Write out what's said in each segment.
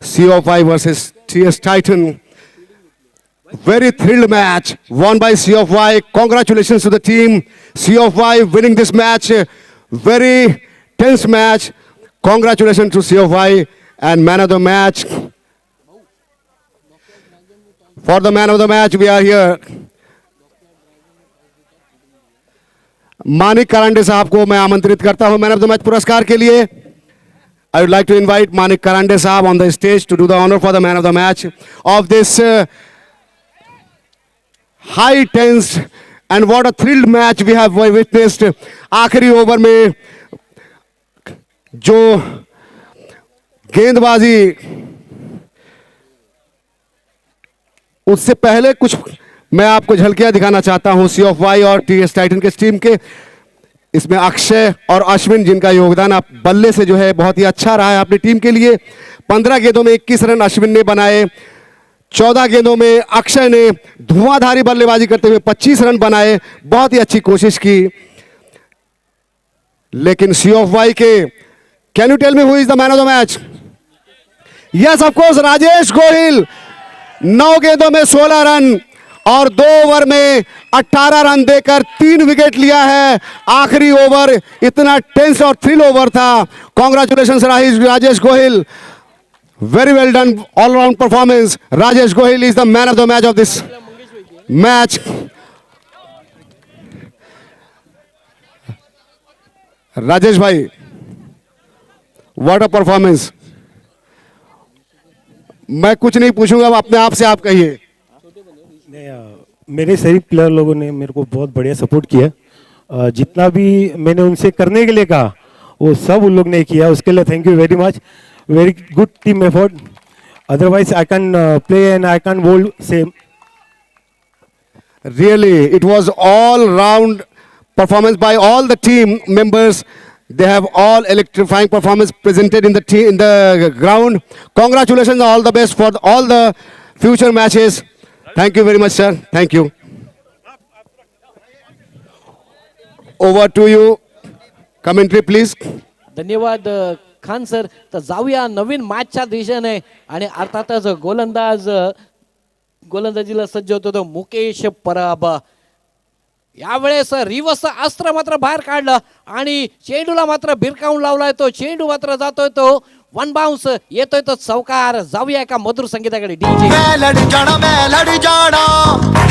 CO5 versus TS Titan. Very thrilled match won by COFY. Congratulations to the team. COFY winning this match. Very tense match. Congratulations to COFY and man of the match. For the man of the match, we are here. मानिक करांडे साहब को मैं आमंत्रित करता हूं man of the match पुरस्कार के लिए. I would like to invite Manik Karande Saab on the stage to do the honor for the man of the match of this high tense and what a thrilled match we have witnessed. आखिरी over में जो गेंदबाजी उससे पहले कुछ मैं आपको झलकियां दिखाना चाहता हूं COFY और TS टाइटन के टीम के. इसमें अक्षय और अश्विन जिनका योगदान आप बल्ले से जो है बहुत ही अच्छा रहा है अपनी टीम के लिए. 15 गेंदों में 21 रन अश्विन ने बनाए. 14 गेंदों में अक्षय ने धुआंधारी बल्लेबाजी करते हुए 25 रन बनाए. बहुत ही अच्छी कोशिश की. लेकिन COFY K can you tell me who is the man of the match? Yes of course Rajesh Gohil. 9 गेंदों में 16 रन और 2 ओवर में 18 रन देकर 3 विकेट लिया है. आखिरी ओवर इतना टेंस और थ्रिल ओवर था. Congratulations Rajesh Gohil. Very well done all round performance. Rajesh Gohil is the man of the match of this match. Rajesh भाई, व्हाट अ परफॉर्मेंस. मैं कुछ नहीं पूछूंगा, अपने आप से आप कहिए. मेरे सभी प्लेयर लोगों ने मेरे को बहुत बढ़िया सपोर्ट किया. जितना भी मैंने उनसे करने के लिए कहा वो सब उन लोग ने किया. उसके लिए thank you very much. Very good team effort. Otherwise I can play and I can बोल same. Really, it was all-round performance by all the team members. They have all electrifying performance presented in the ground. Congratulations, all the best for all the future matches. Thank you very much, sir. Thank you. Over to you. Commentary, please. धन्यवाद Khan sir. तर जाऊया नवीन मॅचच्या दिशेने आणि अर्थातच गोलंदाजीला सज्ज होतो तो मुकेश परब. यावेळेस रिवर्स अस्त्र मात्र बाहेर काढलं आणि चेंडूला मात्र भिरकावून लावलाय. तो चेंडू मात्र जातोय तो वन बाउंस. येतोय तो चौकार. जाऊया एका मधुर संगीताकडे. डीजे मैं लड़ जाना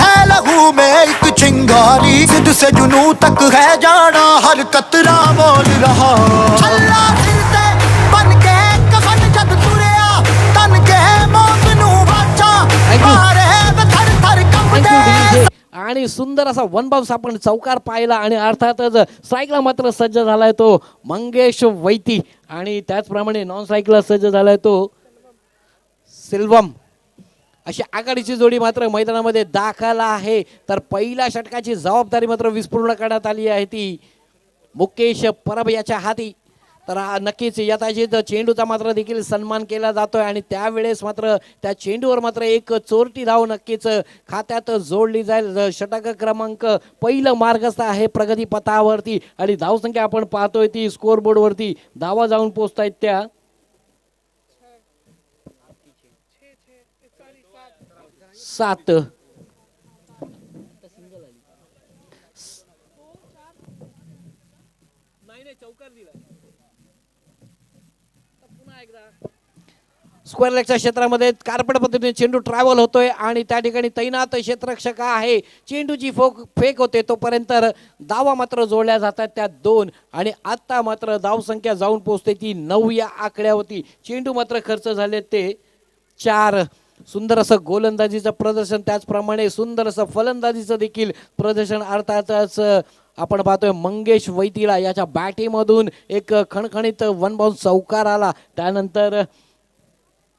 है लहू में एक चिंगारी. जिद से जुनू तक है जाना हर कतरा बोल रहा. अल्लाह फिरते बन के कफन जद तुरया तन के मौत नू बाचा मारे थर थर कंबदे. आणि सुंदर असा वन बाउन्स आपण चौकार पाहिला आणि अर्थातच स्ट्राईकला मात्र सज्ज झालाय तो मंगेश वैती आणि त्याचप्रमाणे नॉन स्ट्राईकला सज्ज झालाय तो सिल्वम. अशी आघाडीची जोडी मात्र मैदानामध्ये दाखल आहे. तर पहिल्या षटकाची जबाबदारी मात्र विस्फोरण करण्यात आली आहे ती मुकेश परब याच्या हाती. तर नक्कीच यथाचित चेंडूचा मात्र देखील सन्मान केला जातोय आणि त्यावेळेस मात्र त्या चेंडूवर मात्र एक चोरटी धाव नक्कीच खात्यात जोडली जाईल. षटक क्रमांक पहिलं मार्गस्थ आहे प्रगती पथावरती आणि धावसंख्या आपण पाहतोय ती स्कोर बोर्डवरती धावा जाऊन पोहोचतायत त्या 7. स्क्वेअर लेगच्या क्षेत्रामध्ये कार्पेट पद्धतीने चेंडू ट्रॅव्हल होतोय आणि त्या ठिकाणी तैनात क्षेत्ररक्षक आहे. चेंडूची फेक होते तोपर्यंत धावा मात्र जोडल्या जातात त्या 2 आणि आता मात्र धावसंख्या जाऊन पोहोचते ती 9 या आकड्यावरती. चेंडू मात्र खर्च झाले ते 4. सुंदर असं गोलंदाजीचं प्रदर्शन त्याचप्रमाणे सुंदर असं फलंदाजीचं देखील प्रदर्शन. अर्थातच आपण पाहतोय मंगेश वैतीला याच्या बॅटीमधून एक खणखणीत वन बाउन्स चौकार आला. त्यानंतर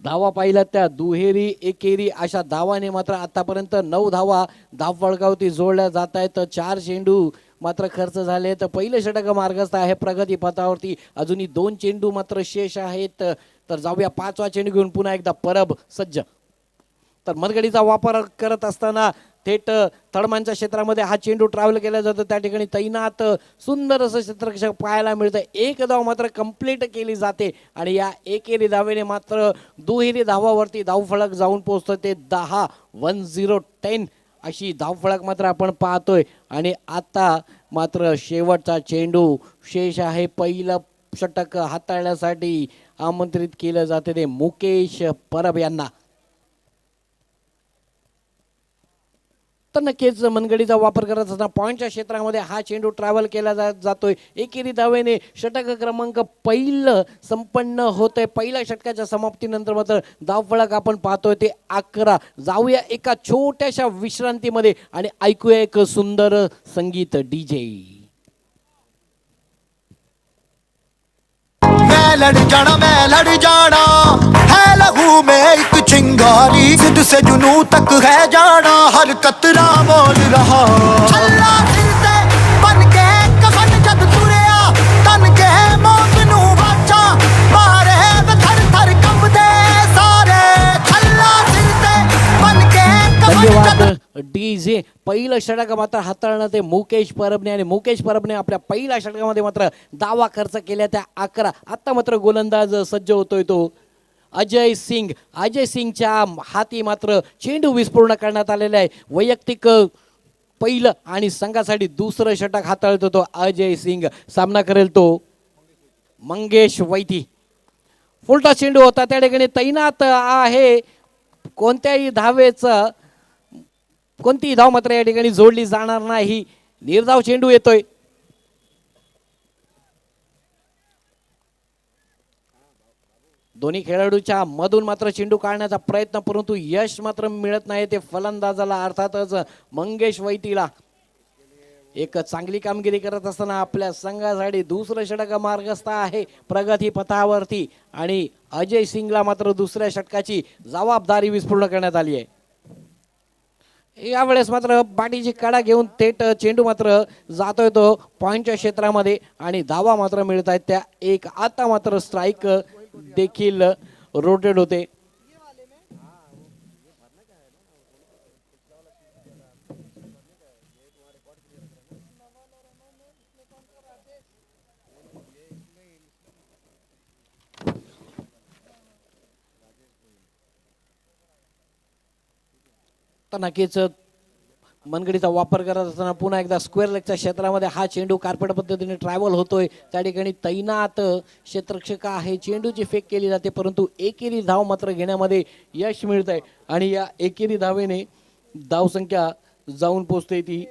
धावा पाहिल्या त्या दुहेरी एकेरी अशा धावाने मात्र आतापर्यंत 9 धावा धावफलकावरती जोडल्या जात आहेत. 4 चेंडू मात्र खर्च झाले. तर पहिलं षटक मार्गस्थ आहे प्रगती पथावरती. अजूनही 2 चेंडू मात्र शेष आहेत. तर जाऊया 5वा चेंडू घेऊन पुन्हा एकदा परब सज्ज. तर मनगडीचा वापर करत असताना थेट तळमांच्या क्षेत्रामध्ये हा चेंडू ट्रॅव्हल केला जातो. त्या ठिकाणी तैनात सुंदर असं क्षेत्ररक्षक पाहायला मिळतं. एक धाव मात्र कंप्लीट केली जाते आणि या एकेरी धावेने मात्र दुहेरी धावावरती धावफलक जाऊन पोहोचतं. ते 10 अशी धावफलक मात्र आपण पाहतोय. आणि आता मात्र शेवटचा चेंडू शेष आहे. पहिलं षटक हाताळण्यासाठी आमंत्रित केलं जाते ते मुकेश परब यांना. तर नक्कीच मनगडीचा वापर करत असताना पॉईंटच्या क्षेत्रामध्ये हा चेंडू ट्रॅव्हल केला जातोय. एकेरी धावेने षटक क्रमांक पहिलं संपन्न होतंय. पहिल्या षटकाच्या समाप्तीनंतर मात्र धावफलक आपण पाहतोय ते 11. जाऊया एका छोट्याशा विश्रांतीमध्ये आणि ऐकूया एक सुंदर संगीत डीजे. मैं लड़ जाना है लहू में एक चिंगारी जिद से जुनू तक है जाना हर कतरा बोल रहा छल्ला सिर ते बन के कफन जद तुरया तन के मौत नू बाचा मारे वे थर थर कंबदे सारे छल्ला सिर ते बन के कफन जद धन्यवाद डीजे. पहिलं षटक मात्र हाताळणं ते मुकेश परबने आणि मुकेश परबने आपल्या पहिल्या षटकामध्ये मात्र दावा खर्च केल्या त्या 11. आता मात्र गोलंदाज सज्ज होतोय तो अजय सिंग. अजय सिंगच्या हाती मात्र चेंडू विस्फोरण करण्यात आलेला आहे. वैयक्तिक पहिलं आणि संघासाठी दुसरं षटक हाताळतो तो अजय सिंग. सामना करेल तो मंगेश वैती. फुलटा चेंडू होता त्या ठिकाणी तैनात आहे. कोणतीही धाव मात्र या ठिकाणी जोडली जाणार नाही. निर्धाव चेंडू येतोय. दोन्ही खेळाडूच्या मधून मात्र चेंडू काढण्याचा प्रयत्न परंतु यश मात्र मिळत नाही. ते फलंदाजाला अर्थातच मंगेश वैतीला. एक चांगली कामगिरी करत असताना आपल्या संघासाठी दुसरं षटक मार्गस्थ आहे प्रगती पथावरती आणि अजय सिंगला मात्र दुसऱ्या षटकाची जबाबदारी विस्फोरण करण्यात आली आहे. यावेळेस मात्र पाठीची कडा घेऊन थेट चेंडू मात्र जातोय तो पॉईंटच्या क्षेत्रामध्ये आणि धावा मात्र मिळत आहेत त्या 1. आता मात्र स्ट्राईक देखील रोटेट होते. तर नक्कीच मनगडीचा वापर करत असताना पुन्हा एकदा स्क्वेअर लेगच्या क्षेत्रामध्ये हा चेंडू कार्पेट पद्धतीने ट्रॅव्हल होतोय. त्या ठिकाणी तैनात क्षेत्ररक्षक आहे. चेंडूची फेक केली जाते परंतु एकेरी धाव मात्र घेण्यामध्ये यश मिळत आहे आणि या एकेरी धावेने धावसंख्या जाऊन पोहोचते ती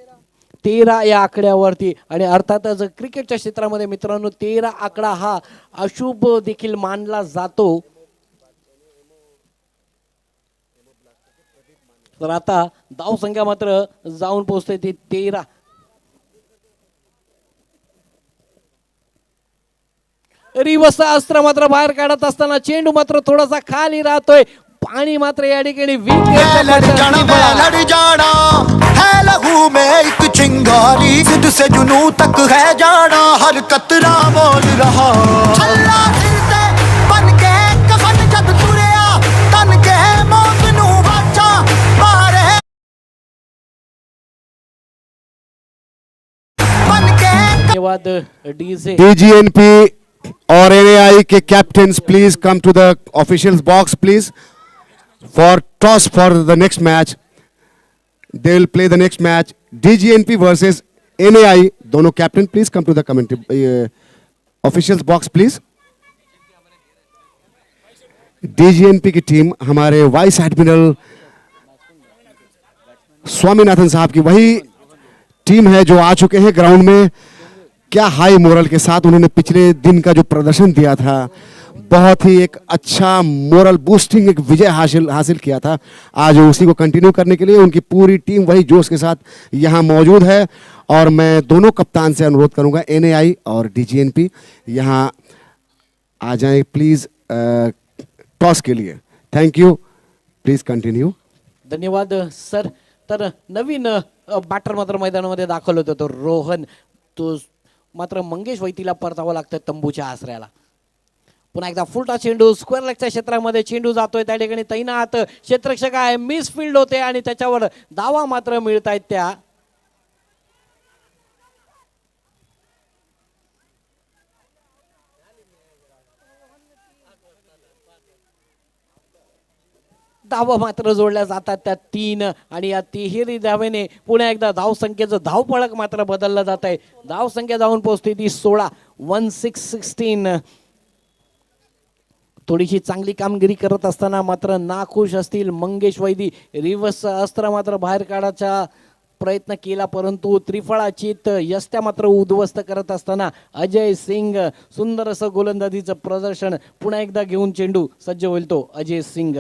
13 या आकड्यावरती. आणि अर्थातच क्रिकेटच्या क्षेत्रामध्ये मित्रांनो 13 आकडा हा अशुभ देखील मानला जातो. तर आता धाव संख्या मात्र जाऊन पोहोचते ती 13. रिवर्स अस्त्र मात्र बाहेर काढत असताना चेंडू मात्र थोडासा खाली राहतोय. पाणी मात्र या ठिकाणी मैं लड़ जाना है लहू में एक चिंगारी जिद से जुनू तक है जाना हर कतरा बोल रहा छल्ला सिर ते बन के कफन जद तुरया तन के मौत नू बाचा मारे बन के धन्यवाद डीजे. DGNP और NAI के captains please come to the officials box please for toss for the next match. They will play the next match. DGNP versus NAI. दोनों captain please come to the commentary officials box please. DGNP की team हमारे vice admiral Swaminathan साहब की वही team है जो आ चुके हैं ग्राउंड में. क्या हाई मोरल के साथ उन्होंने पिछले दिन का जो प्रदर्शन दिया था, बहुत ही एक अच्छा मोरल बूस्टिंग एक विजय हासिल किया था. आज उसी को कंटिन्यू करने के लिए उनकी पूरी टीम वही जोश के साथ यहाँ मौजूद है. और मैं दोनों कप्तान से अनुरोध करूंगा NAI और DGNP यहाँ आ जाएं प्लीज टॉस के लिए. Thank you. Please continue. धन्यवाद सर. तर नवीन बॅटर मात्र मैदानामध्ये दाखल होतो तो रोहन. तो मात्र मंगेश वैतीला परतावं लागतं तंबूच्या आसऱ्याला. पुन्हा एकदा फुलटा चेंडू स्क्वेअर लेगच्या क्षेत्रामध्ये चेंडू जातोय, त्या ठिकाणी तैनात क्षेत्ररक्षक आहे, मिस फील्ड होते आणि त्याच्यावर धावा मात्र मिळत आहेत त्या. धावा मात्र जोडल्या जातात त्या 3 आणि या तिहेरी धावेने पुन्हा एकदा धाव संख्येचं धावफलक मात्र बदललं जात आहे. धाव संख्या जाऊन पोहोचते ती 16, 16. थोडीशी चांगली कामगिरी करत असताना मात्र नाखुश असतील मंगेश वैदी. रिव्हर्स अस्त्र मात्र बाहेर काढायचा प्रयत्न केला, परंतु त्रिफळाचीत यस्त्या मात्र उद्ध्वस्त करत असताना अजय सिंग सुंदर असं गोलंदाजीचं प्रदर्शन पुन्हा एकदा घेऊन चेंडू सज्ज होईल तो अजय सिंग.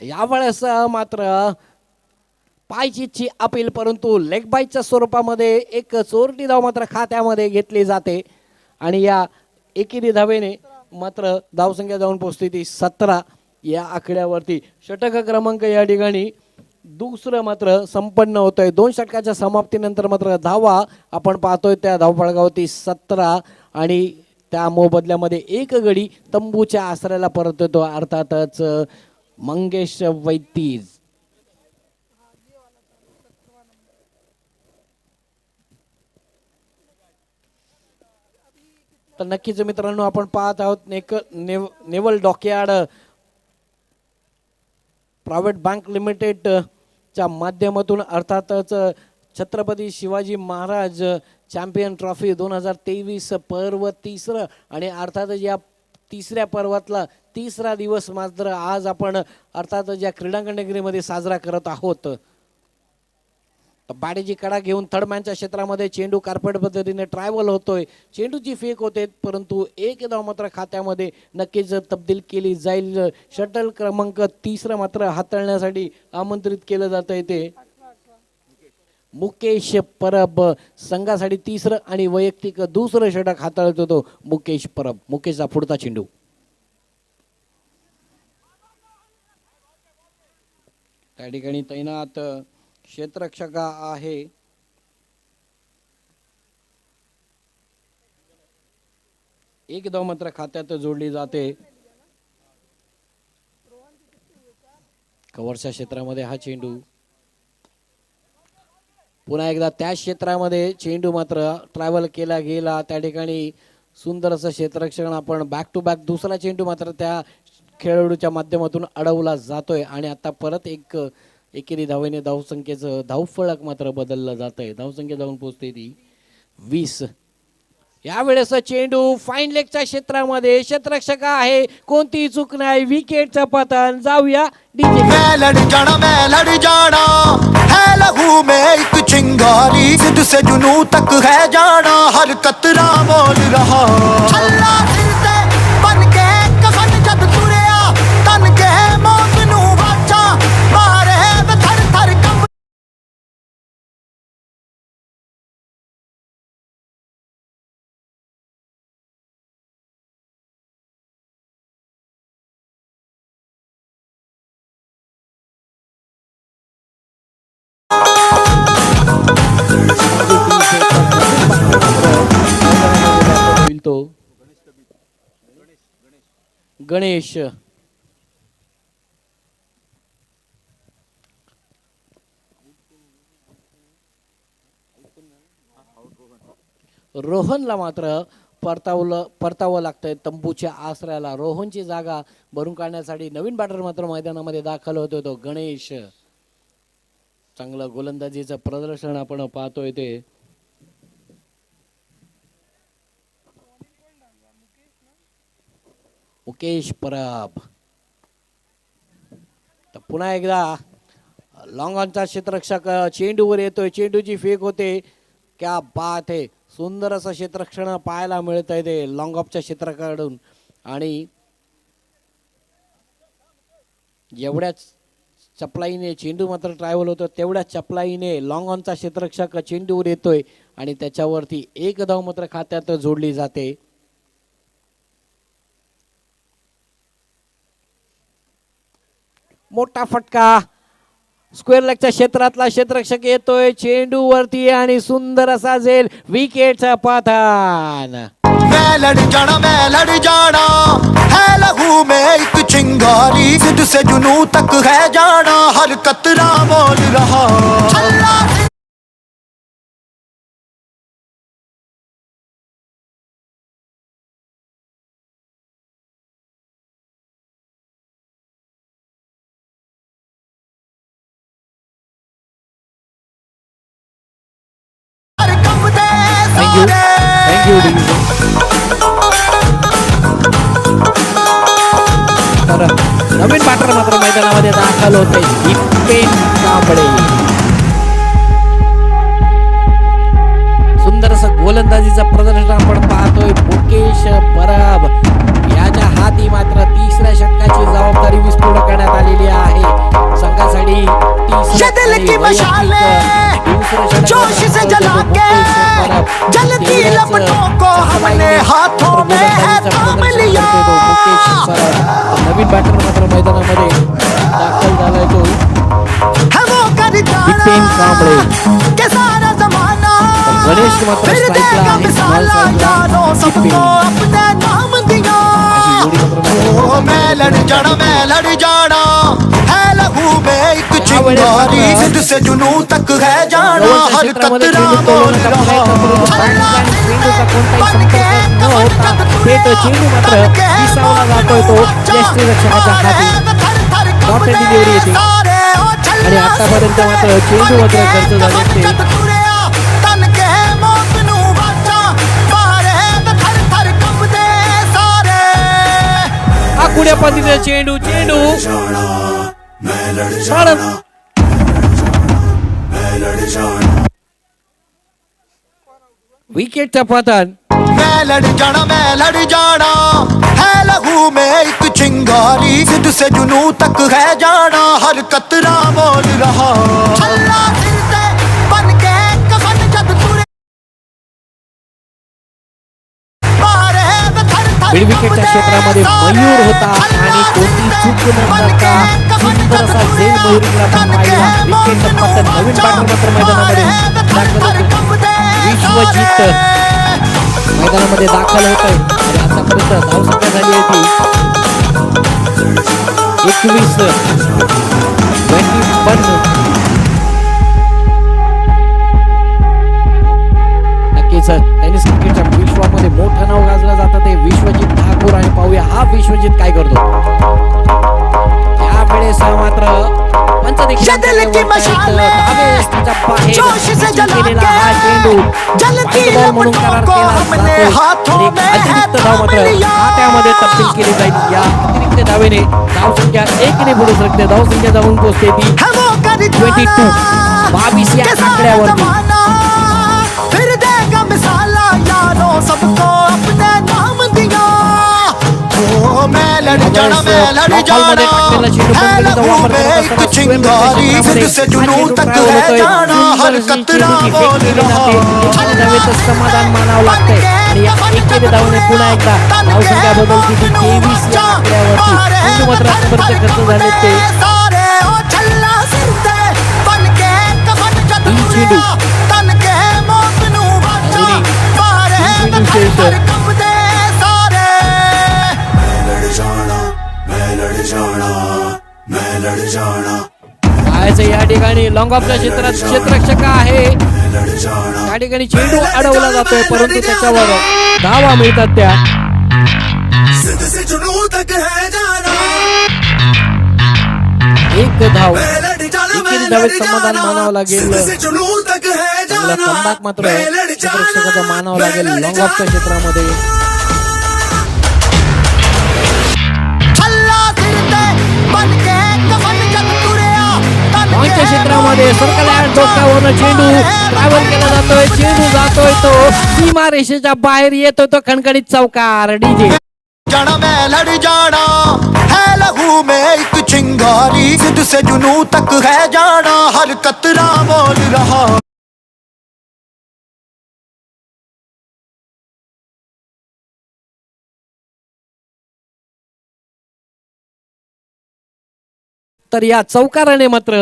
यावेळेस मात्र पायचीची अपील, परंतु लेग बाईच्या स्वरूपामध्ये एक चोरटी धाव मात्र खात्यामध्ये घेतली जाते आणि या एकेरी धावेने मात्र धावसंख्या जाऊन पोहोचते ती 17 या आकड्यावरती. षटक क्रमांक या ठिकाणी दुसरं मात्र संपन्न होतोय. 2 षटकाच्या समाप्तीनंतर मात्र धावा आपण पाहतोय त्या धावफलकावरती 17 आणि त्या मोबदल्यामध्ये एक गडी तंबूच्या आसऱ्याला परत येतो, अर्थातच मंगेश वैतीज. तर नक्कीच मित्रांनो आपण पाहत आहोत naval dockyard private bank limited च्या माध्यमातून अर्थातच छत्रपती शिवाजी महाराज चॅम्पियन ट्रॉफी 2023 पर्व 3 आणि अर्थातच या तिसऱ्या पर्वातला 3रा दिवस मात्र आज आपण अर्थातच या क्रीडांगण नगरीमध्ये साजरा करत आहोत. बाडीची कडा घेऊन थर्डमॅनच्या क्षेत्रामध्ये चेंडू कार्पेट पद्धतीने ट्रायव्हल होतोय. चेंडूची फेक होते, परंतु एक धाव मात्र खात्यामध्ये नक्कीच तब्दील केली जाईल. शटल क्रमांक 3 मात्र हाताळण्यासाठी आमंत्रित केलं जात आहे ते मुकेश परब. संघासाठी 3 आणि वैयक्तिक 2 षटक हाताळत होतो मुकेश परब. मुकेशचा पुढचा चेंडू त्या ठिकाणी तैनात क्षेत्ररक्षक आहे एक धाव मात्र खात्यात जोडली जाते. कव्हरच्या क्षेत्रामध्ये हा चेंडू पुन्हा एकदा त्या क्षेत्रामध्ये चेंडू मात्र ट्रॅव्हल केला गेला. त्या ठिकाणी सुंदर असं क्षेत्ररक्षण आपण बॅक टू बॅक दुसरा चेंडू मात्र त्या खेळाडूच्या माध्यमातून अडवला जातोय आणि आता परत एक एकेरी धावेने धावसंख्येचं धावफलक मात्र बदललं जात आहे. धावसंख्या जाऊन पोहोचते ती 20. यावेळेस चेंडू फाईन लेगच्या क्षेत्रामध्ये क्षेत्ररक्षक आहे, कोणती चूक नाही, विकेटचं पतन. जाऊया डीजे. मैं लड़ जाना है लहू में एक चिंगारी जिद से जुनू तक है जाना हर कतरा बोल रहा छल्ला फिरते बन के कफन जब तुरया तन के मौत नू वाचा मारे थर थर कंब तो गणेश रोहनला मात्र परतावं लागतंय तंबूच्या आसऱ्याला. रोहनची जागा भरून काढण्यासाठी नवीन बॅटर मात्र मैदानामध्ये दाखल होतोय तो गणेश. चांगलं गोलंदाजीचं प्रदर्शन आपण पाहतोय ते मुकेश परब. तर पुन्हा एकदा लॉंग ऑनचा क्षेत्ररक्षक चेंडूवर येतोय, चेंडूची फेक होते. क्या बात है, सुंदर असं क्षेत्ररक्षण पाहायला मिळत आहे ते लॉंग ऑफच्या क्षेत्राकडून. आणि एवढ्याच चपलाईने चेंडू मात्र ट्रायव्हल होतो, तेवढ्याच चपलाईने लॉंग ऑनचा क्षेत्ररक्षक चेंडूवर येतोय आणि त्याच्यावरती एक धाव मात्र खात्यात जोडली जाते. मोठा फटका स्क्वेअर लेगच्या क्षेत्रातला क्षेत्ररक्षक येतोय चेंडू वरती आणि सुंदर असा झेल विकेटचा पतन. मैं लड़ जाना है लहू में एक चिंगारी जिद से जुनू तक है जाना हर कतरा बोल रहा छल्ला हर कब दे थँक्यू तर नवीन बॅटर मात्र मैदानामध्ये दाखल होते दीपेन कांबळे. सुंदर असं गोलंदाजीचं प्रदर्शन आपण पाहतोय. मुकेश परब याच्या हाती मात्र तिसऱ्या षटकाची जबाबदारी विस्फोट करण्यात आलेली आहे. संघासाठी ये दिल की मशालें जोश से जला के जलती लपटों को हमने हाथों में है थाम लिया. नवीन बॅटर मात्र मैदानामध्ये दाखल झालाय तो है वो दीपेन कांबळे. के सारा जमाना गणेश मात्र फिर स्ट्राइकला देगा आहे. मिसाला यारों सबको अपने नाम दिया. ओ मैं लड़ जाना है लहू में एक चिंगारी जिद से जुनू तक है जाना हर कतरा बोल रहा थेट चेंडू मात्र विसावला जातोय तो यष्टीरक्षकाच्या हाती. डॉट डिलिव्हरी येते आणि आतापर्यंत मात्र चेंडू मात्र खर्च झाले ते आकुड्या पद्धतीने चेंडू विकेटचा पतन. मैं लड़ जाना है लहू में एक चिंगारी जिद से जुनू तक है जाना हर कतरा बोल रहा छल्ला सिर से बन के कफन जब तुरे मिड विकेटच्या क्षेत्रामध्ये मयूर होता आणि कोणती चूक न करता सुंदर असा झेल मयूरला आपण पाहिला. विकेटचं पतन. नवीन बॅटर मात्र मैदानामध्ये दाखल होते. विश्वजित मैदानामध्ये दाखल होत आहे आणि आतापर्यंत धावसंख्या झाली आहे ती 21. नक्कीच टेनिस क्रिकेटच्या विश्वामध्ये मोठं नाव गाजलं जातं ते विश्वजित ठाकूर. आणि पाहूया हा विश्वजित काय करतो. यावेळेस मात्र पंच देखील म्हणून करार केला जातो. अतिरिक्त धाव मात्र खात्यामध्ये तब्दील केली जाईल. या अतिरिक्त धावेने धावसंख्या 1 ने पुढे सरकते. धावसंख्या जाऊन पोहोचते ती 22 या आकड्यावरती. फिर देगा मिसाला यारों सबको अपने नाम दिया. ओ मैं लड़ जाना है लहू में एक चिंगारी जिद से जुनू तक है जाना हर कतरा बोल रहा समाधान मानावं लागतंय. आणि या एकेरी धावने पुन्हा एकदा धावसंख्या बदलती ती 23 या आकड्यावरती. चेंडू मात्र आतापर्यंत खर्च झाले ते 3 चेंडू. या ठिकाणी लॉंग ऑफच्या क्षेत्रात क्षेत्ररक्षक आहे. त्या ठिकाणी चेंडू अडवला जातोय परंतु त्याच्यावर धावा मिळतात त्या. एक धाव एकेरी धावेत समाधान मानावं लागेल. कमबॅक मात्र क्षेत्ररक्षकाचा मानावं लागेल लॉंग ऑफच्या क्षेत्रामध्ये. पॉईंटच्या क्षेत्रामध्ये सरकल्या डोक्यावरनं चेंडू ट्रॅव्हल केला जातोय. चेंडू जातोय तो सीमा रेषेच्या बाहेर येतोय तो खणखणीत चौकार. डीजे जाना मैं लड़ जाना है लहू में एक चिंगारी जिद से जुनू तक है जाना हर कतरा बोल रहा. तर या चौकाराने मात्र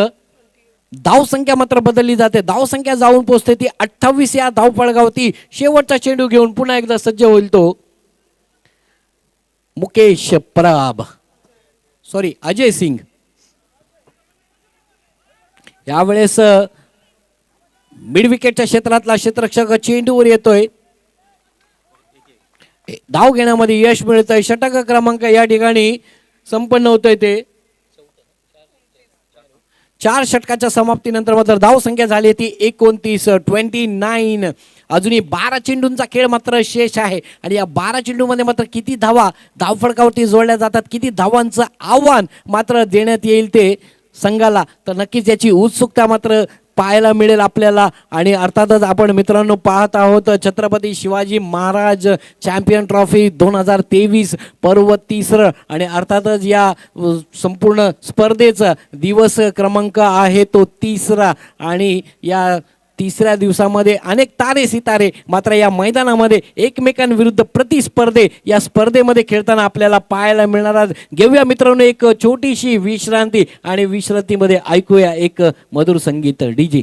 धावसंख्या मात्र बदलली जाते. धावसंख्या जाऊन पोहोचते ती 28 या धावपळगावती. शेवटचा चेंडू घेऊन पुन्हा एकदा सज्ज होईल तो मुकेश परब, सॉरी अजय सिंग. यावेळेस मिड विकेटच्या क्षेत्रातला क्षेत्ररक्षक चेंडूवर येतोय. धाव घेण्यामध्ये यश मिळतंय. षटक क्रमांक या ठिकाणी संपन्न होतोय ते 4 षटकाच्या समाप्तीनंतर मात्र धाव संख्या झाली ती 29. अजूनही 12 चेंडूंचा खेळ मात्र शेष आहे आणि या 12 चेंडूमध्ये मात्र किती धावा धावफळकावरती जोडल्या जातात, किती धावांचं आव्हान मात्र देण्यात येईल ते संघाला, तर नक्कीच याची उत्सुकता मात्र पाहायला मिळेल आपल्याला. आणि अर्थातच आपण मित्रांनो पाहत आहोत छत्रपती शिवाजी महाराज चॅम्पियन ट्रॉफी 2023 पर्व 3. आणि अर्थातच या संपूर्ण स्पर्धेचा दिवस क्रमांक आहे तो 3. आणि या 3ऱ्या दिवसामध्ये अनेक तारे सितारे मात्र या मैदानामध्ये एकमेकांविरुद्ध प्रतिस्पर्धे या स्पर्धेमध्ये खेळताना आपल्याला पाहायला मिळणार. घेऊया मित्रांनो एक छोटीशी विश्रांती आणि विश्रांतीमध्ये ऐकूया एक मधुर संगीत. डीजे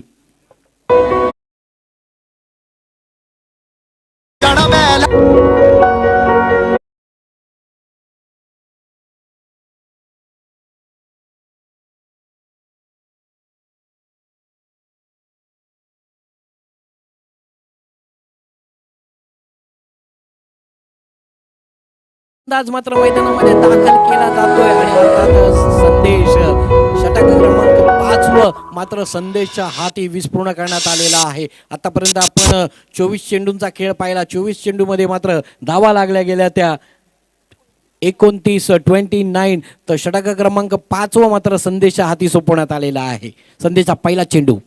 अंदाज मात्र मैदानामध्ये दाखल केला जातोय आणि अर्थातच संदेश षटक क्रमांक 5 मात्र संदेशच्या हाती विस्फोरण करण्यात आलेला आहे. आतापर्यंत आपण 24 चेंडूंचा खेळ पाहिला. 24 चेंडूमध्ये मात्र धावा लागल्या गेल्या त्या 29. तर षटक क्रमांक 5 मात्र संदेशच्या हाती सोपवण्यात आलेला आहे. संदेशचा पहिला चेंडू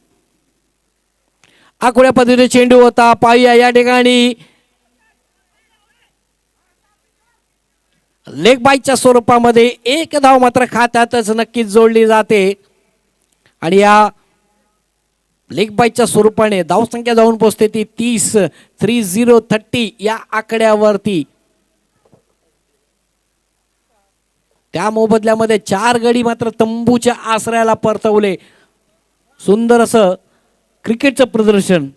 आखोड्या पद्धतीने चेंडू होता. पाहूया या ठिकाणी लेग बाईच्या स्वरूपामध्ये एक धाव मात्र खात्यातच नक्कीच जोडली जाते आणि या लेग बाईच्या स्वरूपाने धावसंख्या जाऊन पोहोचते ती 30 या आकड्यावरती. त्या मोबदल्यामध्ये 4 गडी मात्र तंबूच्या आसऱ्याला परतवले. सुंदर असं क्रिकेटचं प्रदर्शन.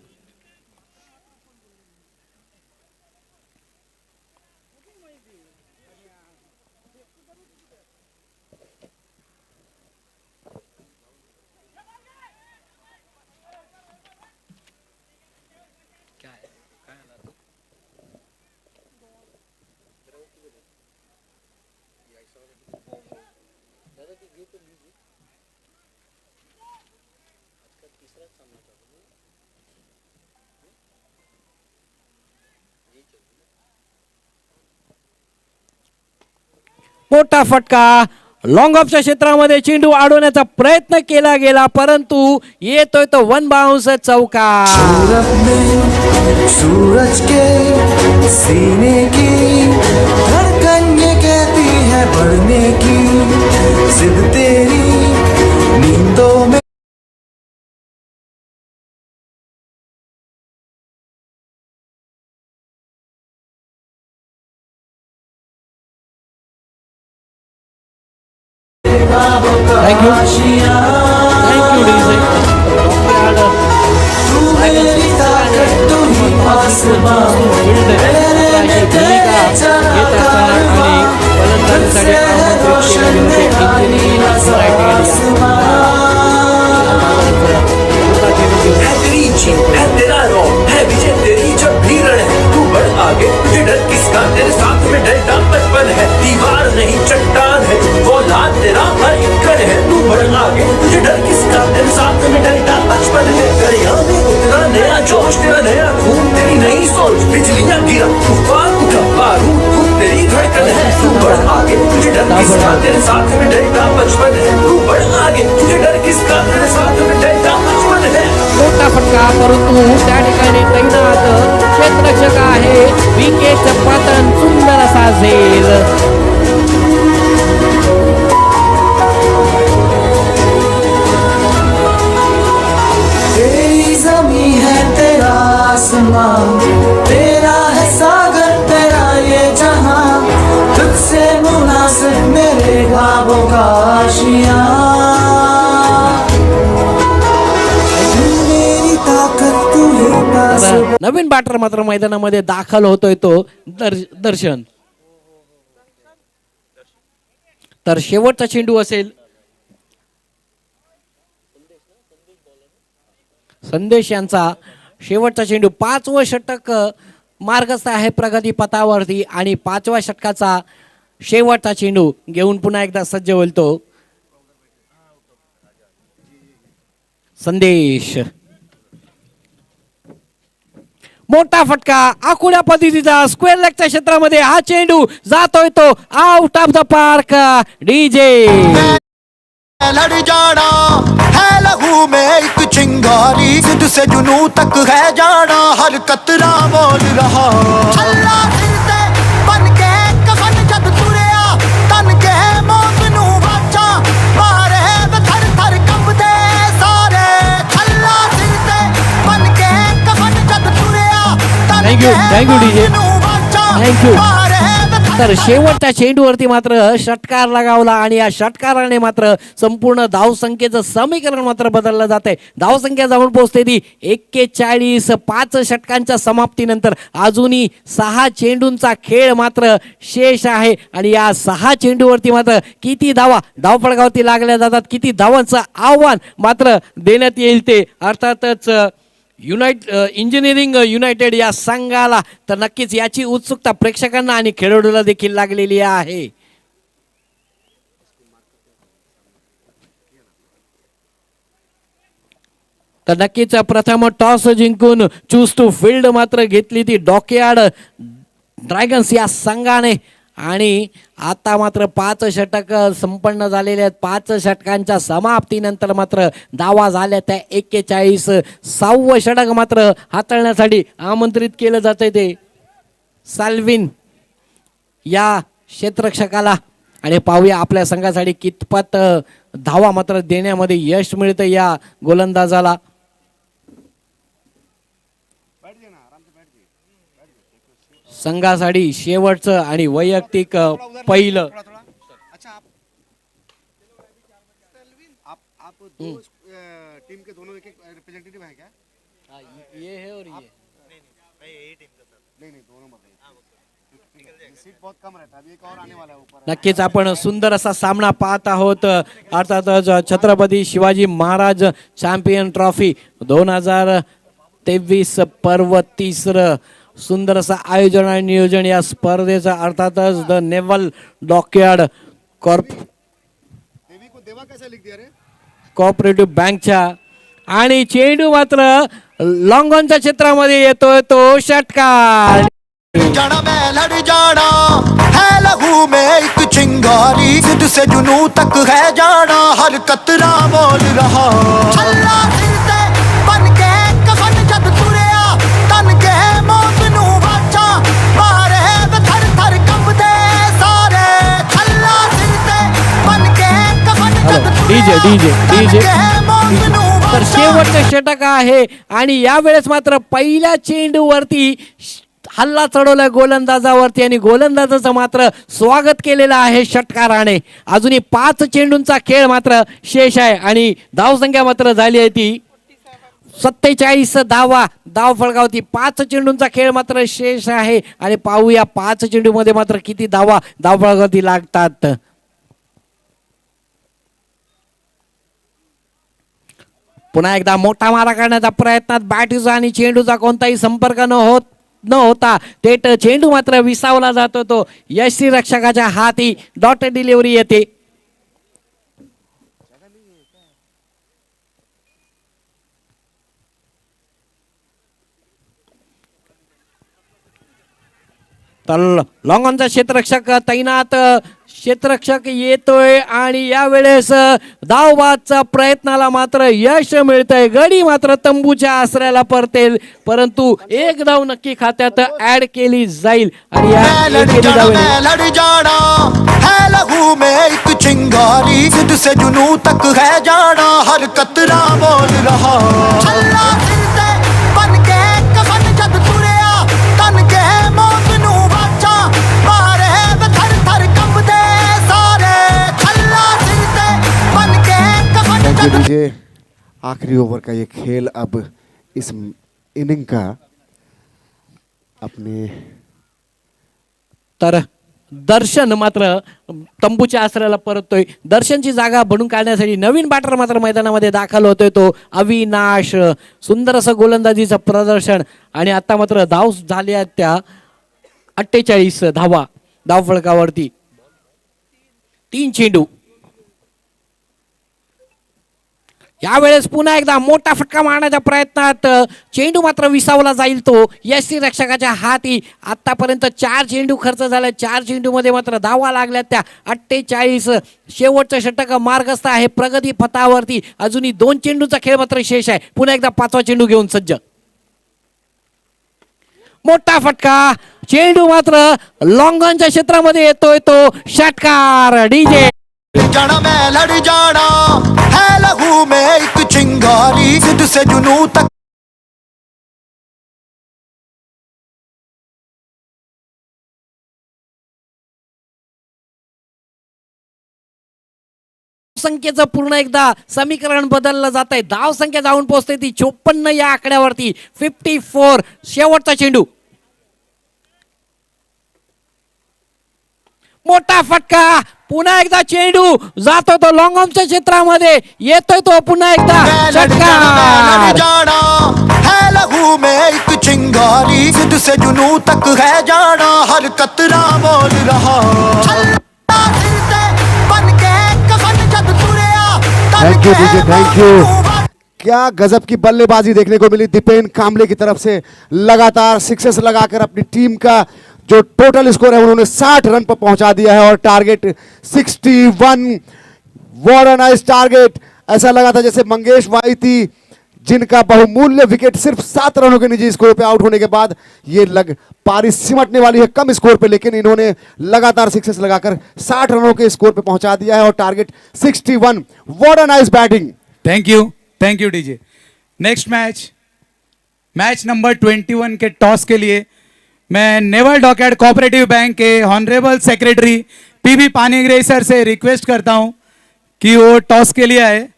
मोठा फटका. लॉंग ऑफच्या क्षेत्रामध्ये चेंडू अडवण्याचा प्रयत्न केला गेला परंतु येतोय तो 1 बाउंस चौकार. सूरज के सीने की धड़कन ये कहती है बढ़ने की जिद तेरी नींदों में. Thank you. Thank you, DJ. है तेरा रौब है विजय तेरी जब भी रण है तू बढ़ आगे तुझे डर किसका तेरे साथ में डरता बचपन है दीवार नहीं चट्टान है वो लाल तेरा हर एक कण है तू बढ़ आगे तुझे डर किसका तेरे साथ में डरता बचपन है दरिया में तेरा नया जोश तेरा नया खून तेरी नई सोच बिजलियां गिरा तूफान उठा बारूद खून तेरी धड़कन है तू बढ़ आगे तुझे डर किसका तेरे साथ में डरता बचपन है तू बढ़ आगे तुझे डर किसका तेरे साथ में डरता बचपन है. मोठा फटका परंतु त्या ठिकाणी तैनात क्षेत्ररक्षक आहे विकेटचं पतन सुंदर असा झेल. तेरी जमी है तेरा आसमां तेरा है सागर तेरा ये जहां तुझसे मुनासिब मेरे ख्वाबों का आशियां. नवीन बॅटर मात्र मैदानामध्ये दाखल होतोय तो दर्शन. तर शेवटचा चेंडू असेल संदेश यांचा. शेवटचा चेंडू 5वं षटक मार्गस्थ आहे प्रगती पथावरती आणि 5व्या षटकाचा शेवटचा चेंडू घेऊन पुन्हा एकदा सज्ज होईल तो संदेश. मोठा फटका आखुड्या पद्धतीचा स्क्वेअर लेगच्या क्षेत्रामध्ये हा चेंडू जातोय तो out of the park. DJ लड़ जाना है लहू में एक चिंगारी जिद से जुनू तक है जाना हर कतरा बोल रहा छल्ला सिर ते बन के कफन जद तुरिया तन के मौत नू बाचा मारे वे थर थर कंबदे सारे छल्ला सिर ते बन के कफन जद तुरिया तन Thank you, K thank you, DJ. मौत नू बाचा Thank you. मारे वे थर तर शेवटच्या चेंडूवरती मात्र षटकार लगावला आणि या षटकाराने मात्र संपूर्ण धावसंख्येचं समीकरण मात्र बदललं जाते. धावसंख्या जाऊन पोहोचते ती 41. 5 षटकांच्या समाप्तीनंतर अजूनही 6 चेंडूंचा खेळ मात्र शेष आहे आणि या 6 चेंडूवरती मात्र किती धावफलकावरती लागल्या जातात, किती धावांचं आव्हान मात्र देण्यात येईल ते अर्थातच इंजिनिअरिंग युनायटेड या संघाला. तर नक्कीच याची उत्सुकता प्रेक्षकांना आणि खेळाडूला देखील लागलेली आहे. तर नक्कीच प्रथम टॉस जिंकून चूज टू फील्ड मात्र घेतली ती डॉकयार्ड ड्रॅगन्स या संघाने आणि आता मात्र 5 षटक संपन्न झालेले आहेत. 5 षटकांच्या समाप्तीनंतर मात्र धावा झाल्या त्या 41. 6वं षटक मात्र हाताळण्यासाठी आमंत्रित केलं जातंय ते साल्विन या क्षेत्ररक्षकाला आणि पाहूया आपल्या संघासाठी कितपत धावा मात्र देण्यामध्ये यश मिळतं या गोलंदाजाला. संघासाठी शेवटचं आणि वैयक्तिक पहिलं. अच्छा आप दो टीम के दोनों एक रिप्रेजेंटेटिव हैं क्या? ये है और ये नहीं दोनों मत सीट बहुत कम रहता है. अभी एक और आने वाला है ऊपर. नक्कीच आपण सुंदर असा सामना पाहत आहोत. अर्थातच छत्रपती शिवाजी महाराज चॅम्पियन ट्रॉफी 2023 पर्व 3. सुंदर असं आयोजन आणि नियोजन या स्पर्धेचं अर्थातच द नेव्हल डॉकयार्ड कोऑपरेटिव्ह बँकच्या आणि चेंडू मात्र लॉंगॉनच्या क्षेत्रामध्ये येतोय तो षटकार. जाना मैं लड़ जाना है लहू में एक चिंगारी जिद से जुनू तक है जाना हर कतरा बोल रहा छल्ला सिर ते बन के कफन जद तुरिया तन के मौत नू बाचा मारे वे थर थर कंबदे सारे छल्ला सिर ते बन के कफन जद डीजे डीजे डीजे मौत नू तर शेवटचे षटक आहे आणि यावेळेस मात्र पहिल्या चेंडूवरती हल्ला चढवला गोलंदाजावरती आणि गोलंदाजाचं मात्र स्वागत केलेलं आहे षटकाराने. अजूनही 5 चेंडूंचा खेळ मात्र शेष आहे आणि धावसंख्या मात्र झाली आहे ती 47 धावा. धाव फलकावरती 5 चेंडूंचा खेळ मात्र शेष आहे आणि पाहूया 5 चेंडूमध्ये मात्र किती धावा धाव फलकावरती लागतात. पुन्हा एकदा मोठा मारा करण्याचा प्रयत्नात बॅटचा आणि चेंडूचा कोणताही संपर्क न होता थेट चेंडू मात्र विसावला जातो तो यष्टी रक्षकाच्या हाती. डॉट डिलिव्हरी येते. तर लॉंगॉनचा क्षेत्ररक्षक तैनात क्षेत्ररक्षक येतोय आणि यावेळेस धावबादचा प्रयत्नाला मात्र यश मिळतंय. गडी मात्र तंबूच्या आसऱ्याला परतेल परंतु एक धाव नक्की खात्यात ऍड केली जाईल आणि या एकेरी धावेने लड़ जाना है लहू में एक चिंगारी जिद से जुनू तक है जाना हर कतरा बोल रहा छल्ला सिर ते बन के कफन जद तुरिया तन के मौत नू बाचा मारे वे थर थर कंबदे सारे छल्ला सिर ते बन के कफन थैंक यू जद डीजे. आखिरी ओवर का ये खेल अब इस इनिंग का अपने तर दर्शन मात्र तंबूच्या आसऱ्याला परततोय. दर्शनची जागा बनून काढण्यासाठी नवीन बॅटर मात्र मैदानामध्ये दाखल होतोय तो अविनाश. सुंदर असं गोलंदाजीचं प्रदर्शन आणि आता मात्र धाव झाली आहेत त्या 48 धावा धावफलकावरती. 3 चेंडू. यावेळेस पुन्हा एकदा मोठा फटका मारण्याच्या प्रयत्नात चेंडू मात्र विसावला जाईल तो यष्टी रक्षकाच्या हाती. आतापर्यंत 4 चेंडू खर्च झाले. 4 चेंडू मध्ये मात्र धावा लागल्या त्या 48. शेवटचं षटक मार्गस्थ आहे प्रगती पथावरती. अजूनही 2 चेंडूचा खेळ मात्र शेष आहे. पुन्हा एकदा 5वा चेंडू घेऊन सज्ज. मोठा फटका. चेंडू मात्र लॉंगॉनच्या क्षेत्रामध्ये येतोय तो षटकार. डीजे जाना मैं लड़ जाना है लहू में एक चिंगारी जिद से जुनू तक संख्येचं पूर्ण एकदा समीकरण बदललं जात आहे. धाव संख्या जाऊन पोहोचते ती 54 या आकड्यावरती. 54. शेवटचा चेंडू. मोठा फटका. पुन्हा एकदा चेंडू जातो तो लॉंगॉनच्या क्षेत्रामध्ये. येतोय तो पुन्हा एकदा लड़ षटकार. जाना है लहू में एक चिंगारी जिद से जुनू तक है जाना हर कतरा बोल रहा चलना फिरते बन के कफन जब तुरया thank you DJ, thank you. क्या गजब की बल्लेबाजी देखने को मिली दीपेन कांबले की तरफ से. लगातार सिक्सेस लगाकर अपनी टीम का जो टोटल स्कोर है उन्होंने 60 रन पर पहुंचा दिया है और target 61. What a nice target. ऐसा लगा था जैसे मंगेश वाईती जिनका बहुमूल्य विकेट सिर्फ 7 रनों के निजी स्कोर पे आउट होने के बाद ये पारी सिमटने वाली है कम स्कोर पे, लेकिन इन्होंने लगातार सिक्सेस लगाकर 60 रनों के स्कोर पे पहुंचा दिया है और target 61. What a nice batting. Thank you DJ. Next match number 21 के टॉस के लिए मैं नेवल डॉकयार्ड कोऑपरेटिव बैंक के honourable secretary PB Panigrahi sir से रिक्वेस्ट करता हूं कि वो टॉस के लिए आए.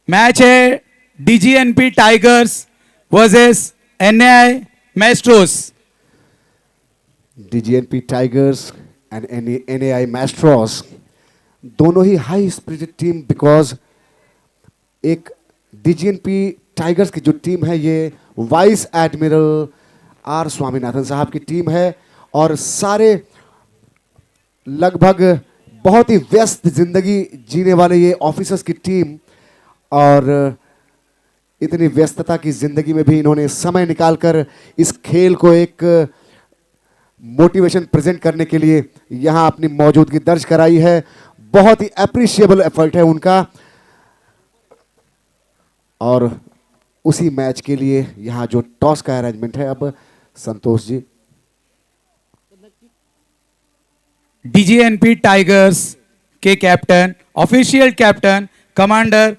मैच है DGNP tigers versus NAI maestros. DGNP tigers and NAI maestros दोनों ही हाई स्पिरिटेड टीम. बिकॉज एक डीजीएनपी टाइगर्स की जो टीम है ये वाइस एडमिरल आर स्वामीनाथन साहब की टीम है और सारे लगभग बहुत ही व्यस्त जिंदगी जीने वाले ये ऑफिसर्स की टीम, और इतनी व्यस्तता की जिंदगी में भी इन्होंने समय निकालकर इस खेल को एक मोटिवेशन प्रेजेंट करने के लिए यहाँ अपनी मौजूदगी दर्ज कराई है. बहुत ही अप्रिशिएबल एफर्ट है उनका. और उसी मैच के लिए यहाँ जो टॉस का अरेंजमेंट है, अब संतोष जी. डीजीएनपी टाइगर्स के captain official captain commander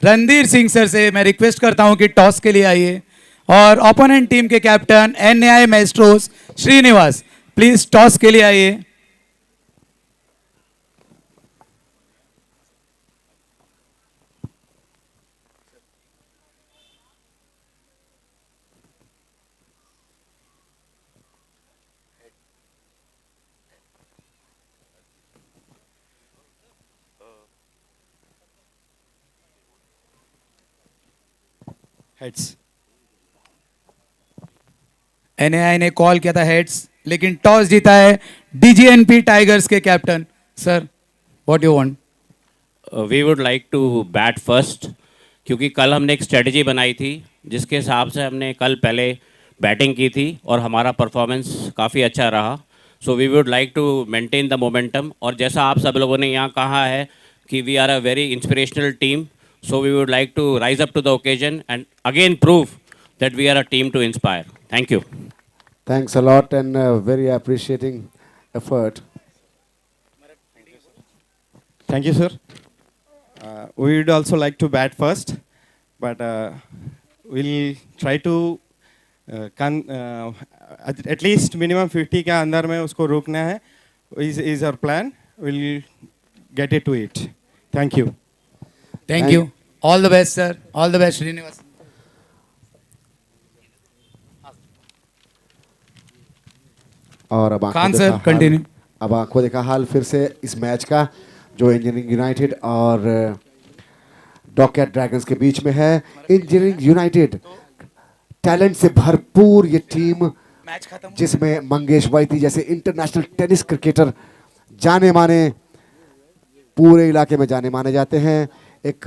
Randhir Singh sir से मैं रिक्वेस्ट करता हूं कि टॉस के लिए आइए. और ओपोनेंट टीम के captain NAI maestros Srinivas please toss के लिए आइए. हेड्स. एनएआई ने कॉल किया था हेड्स, लेकिन टॉस जीता है डीजीएनपी टाइगर्स के captain. Sir what you want? We would like to bat first, क्योंकि कल हमने एक स्ट्रेटजी बनाई थी जिसके हिसाब से हमने कल पहले बैटिंग की थी और हमारा परफॉर्मेंस काफ़ी अच्छा रहा. So we would like to maintain the momentum. और जैसा आप सब लोगों ने यहाँ कहा है कि we are a very inspirational team, so we would like to rise up to the occasion and again prove that we are a team to inspire. Thank you. Thanks a lot and very appreciating effort. Thank you, sir. We would also like to bat first, but we'll try to at least minimum 50 के अंदर में उसको रोकना है. Is our plan. We'll get it to it. Thank you. Thank you. All the best sir. All the best Srinivas. और अब Khan sir, continue. अब आंखों देखा हाल फिर से इस मैच का जो इंजीनियरिंग यूनाइटेड और डॉकयार्ड ड्रैगन्स के बीच में है। इंजीनियरिंग यूनाइटेड टैलेंट से भरपूर ये टीम, जिसमें मंगेश वैती जैसे इंटरनेशनल टेनिस क्रिकेटर जाने माने, पूरे इलाके में जाने माने जाते हैं। एक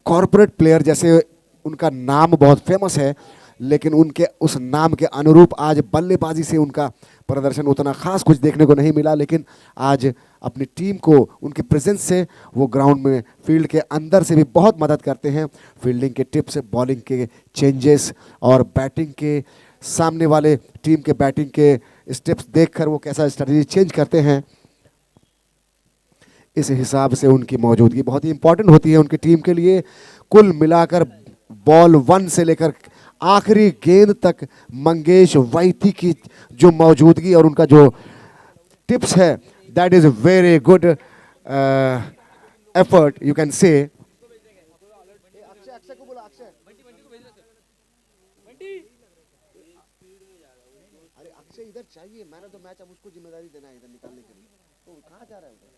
कॉरपोरेट प्लेयर जैसे उनका नाम बहुत फेमस है, लेकिन उनके उस नाम के अनुरूप आज बल्लेबाजी से उनका प्रदर्शन उतना खास कुछ देखने को नहीं मिला। लेकिन आज अपनी टीम को उनके प्रेजेंस से वो ग्राउंड में फील्ड के अंदर से भी बहुत मदद करते हैं। फील्डिंग के टिप्स, बॉलिंग के चेंजेस और बैटिंग के सामने वाले टीम के बैटिंग के स्टेप्स देखकर वो कैसा स्ट्रेटजी चेंज करते हैं, इस हिसाब से उनकी मौजूदगी बहुत ही इंपॉर्टेंट होती है उनकी टीम के लिए। कुल मिलाकर बॉल 1 से लेकर आखिरी गेंद तक मंगेश वैती की जो मौजूदगी और उनका जो टिप्स है, that is very good effort you can से। अरे अक्षय इधर चाहिए, मैन ऑफ द मैच, अब उसको जिम्मेदारी देना है इधर निकालने के लिए। तो कहाँ जा रहा है उधर?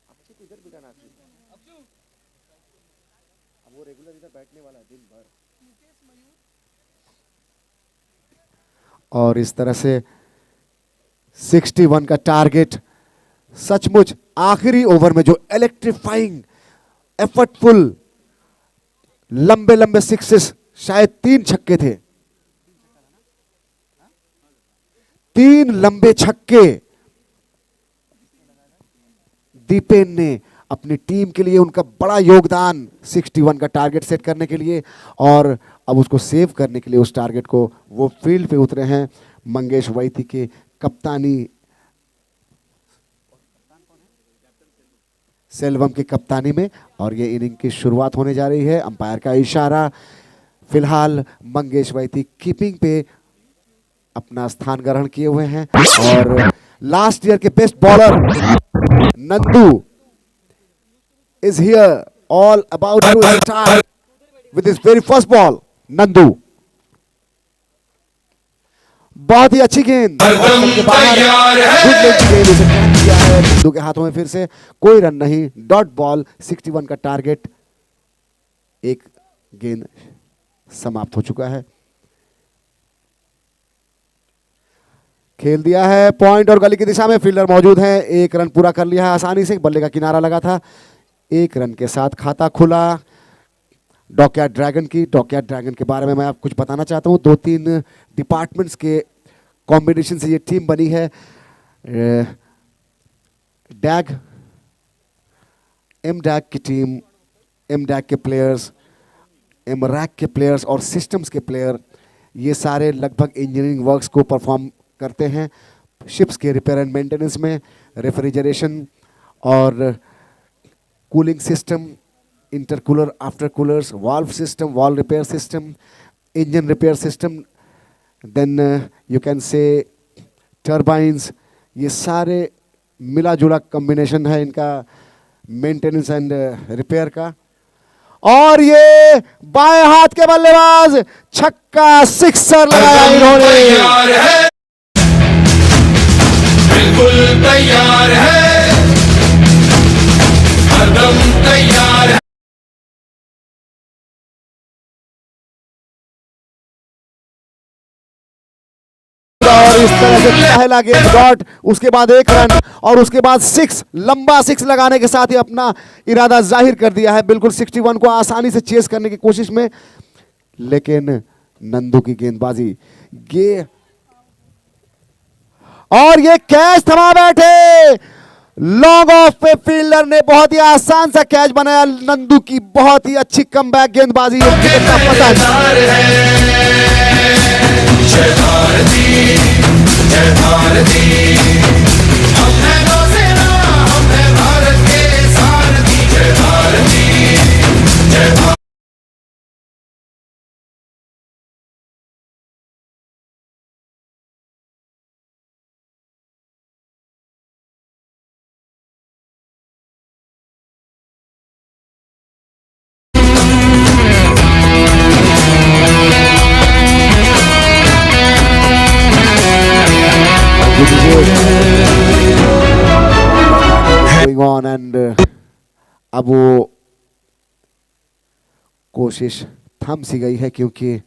अक्षय को इधर बिठाना। अक्षय अब वो रेगुलर इधर बैठने वाला है दिन भर। और इस तरह से 61 का टारगेट सचमुच आखिरी ओवर में जो इलेक्ट्रीफाइंग एफर्टफुल लंबे लंबे सिक्सेस, शायद 3 छक्के थे, 3 लंबे छक्के दीपेन ने अपनी टीम के लिए, उनका बड़ा योगदान 61 का टारगेट सेट करने के लिए, और अब उसको सेव करने के लिए उस टारगेट को वो फील्ड पे उतरे हैं मंगेश वैती के कप्तानी, सेल्वम की कप्तानी में। और ये इनिंग की शुरुआत होने जा रही है। अंपायर का इशारा, फिलहाल मंगेश वैती कीपिंग पे अपना स्थान ग्रहण किए हुए हैं। और last year K best bowler Nandu is here, all about to start with his very first ball. Nandu, बहुत ही अच्छी गेंद, नंदू के हाथों में फिर से कोई रन नहीं, डॉट बॉल, 61 का टारगेट, एक गेंद समाप्त हो चुका है। खेल दिया है पॉइंट और गली की दिशा में, फील्डर मौजूद है, 1 रन पूरा कर लिया है आसानी से, बल्ले का किनारा लगा था, 1 रन के साथ खाता खुला डॉकयार्ड ड्रैगन की। डॉकयार्ड ड्रैगन के बारे में मैं आपको कुछ बताना चाहता हूँ। 2-3 डिपार्टमेंट्स के कॉम्बिनेशन से ये टीम बनी है। डैग, एम-डैग की टीम, एम-डैग के प्लेयर्स, एम-रैक के प्लेयर्स और सिस्टम्स के प्लेयर, ये सारे लगभग इंजीनियरिंग वर्क्स को परफॉर्म करते हैं। शिप्स के रिपेयर एंड मेंटेनेंस में, रेफ्रिजरेशन और cooling system, intercooler, aftercoolers, valve system, valve repair system, engine repair system, then you can say turbines, ये सारे मिला जुला कॉम्बिनेशन है इनका मेंटेनेंस एंड रिपेयर का। और ये बाएं हाथ के बल्लेबाज, छक्का, सिक्सर लगाया इन्होंने। बिल्कुल तैयार है, हरदम तैयार है। और इस तरह से पहला गेंद डॉट, उसके बाद 1 रन और उसके बाद 6, लंबा 6 लगाने के साथ ही अपना इरादा जाहिर कर दिया है, बिल्कुल 61 को आसानी से चेस करने की कोशिश में। लेकिन नंदू की गेंदबाजी, ये और ये कैच थमा बैठे, लॉन्ग ऑफ पे फील्डर ने बहुत ही आसान सा कैच बनाया। नंदू की बहुत ही अच्छी कमबैक गेंदबाजी, ऑन एंड अब वो कोशिश थम सी गई है, क्योंकि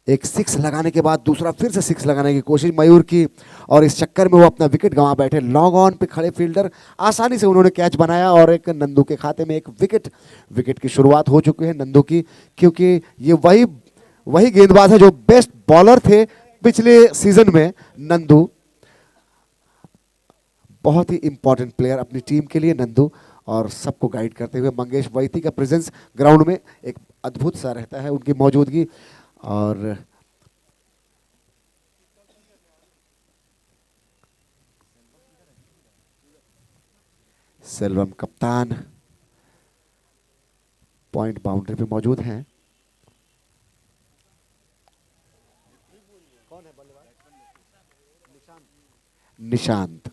एक सिक्स लगाने के बाद दूसरा फिर से सिक्स लगाने की कोशिश मयूर की, और इस चक्कर में वो अपना विकेट गंवा बैठे। लॉन्ग ऑन पे खड़े फील्डर आसानी से उन्होंने कैच बनाया और एक नंदू के खाते में एक विकेट की शुरुआत हो चुकी है नंदू की, क्योंकि ये वही गेंदबाज है जो बेस्ट बॉलर थे पिछले सीजन में। नंदू बहुत ही इंपॉर्टेंट प्लेयर अपनी टीम के लिए नंदू, और सबको गाइड करते हुए मंगेश वैती का प्रेजेंस ग्राउंड में एक अद्भुत सा रहता है, उनकी मौजूदगी। और सेल्वम कप्तान पॉइंट बाउंड्री पे मौजूद हैं। निशांत,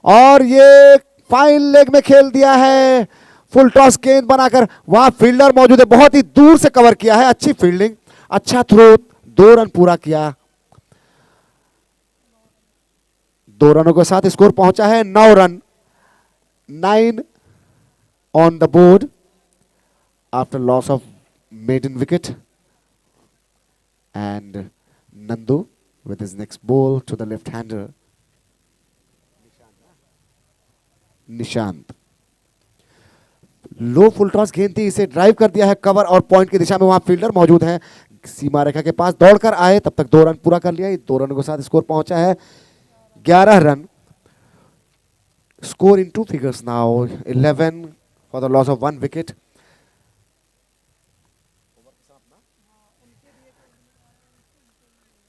और ये फाइन लेग में खेल दिया है, फुल टॉस गेंद बनाकर। वहां फील्डर मौजूद है, बहुत ही दूर से कवर किया है, अच्छी फील्डिंग, अच्छा थ्रो, 2 रन पूरा किया। 2 रनों के साथ स्कोर पहुंचा है 9 run, 9 on the board after loss of maiden wicket. And Nandu with his next ball to the left hander Nishant. Low full toss गेंद थी, इसे ड्राइव कर दिया है कवर और पॉइंट की दिशा में। वहां फील्डर मौजूद है, सीमा रेखा के पास दौड़कर आए, तब तक 2 रन पूरा कर लिया। 2 रनों के साथ स्कोर पहुंचा है 11 run. Score in 2 figures now, 11 for the loss of 1 wicket.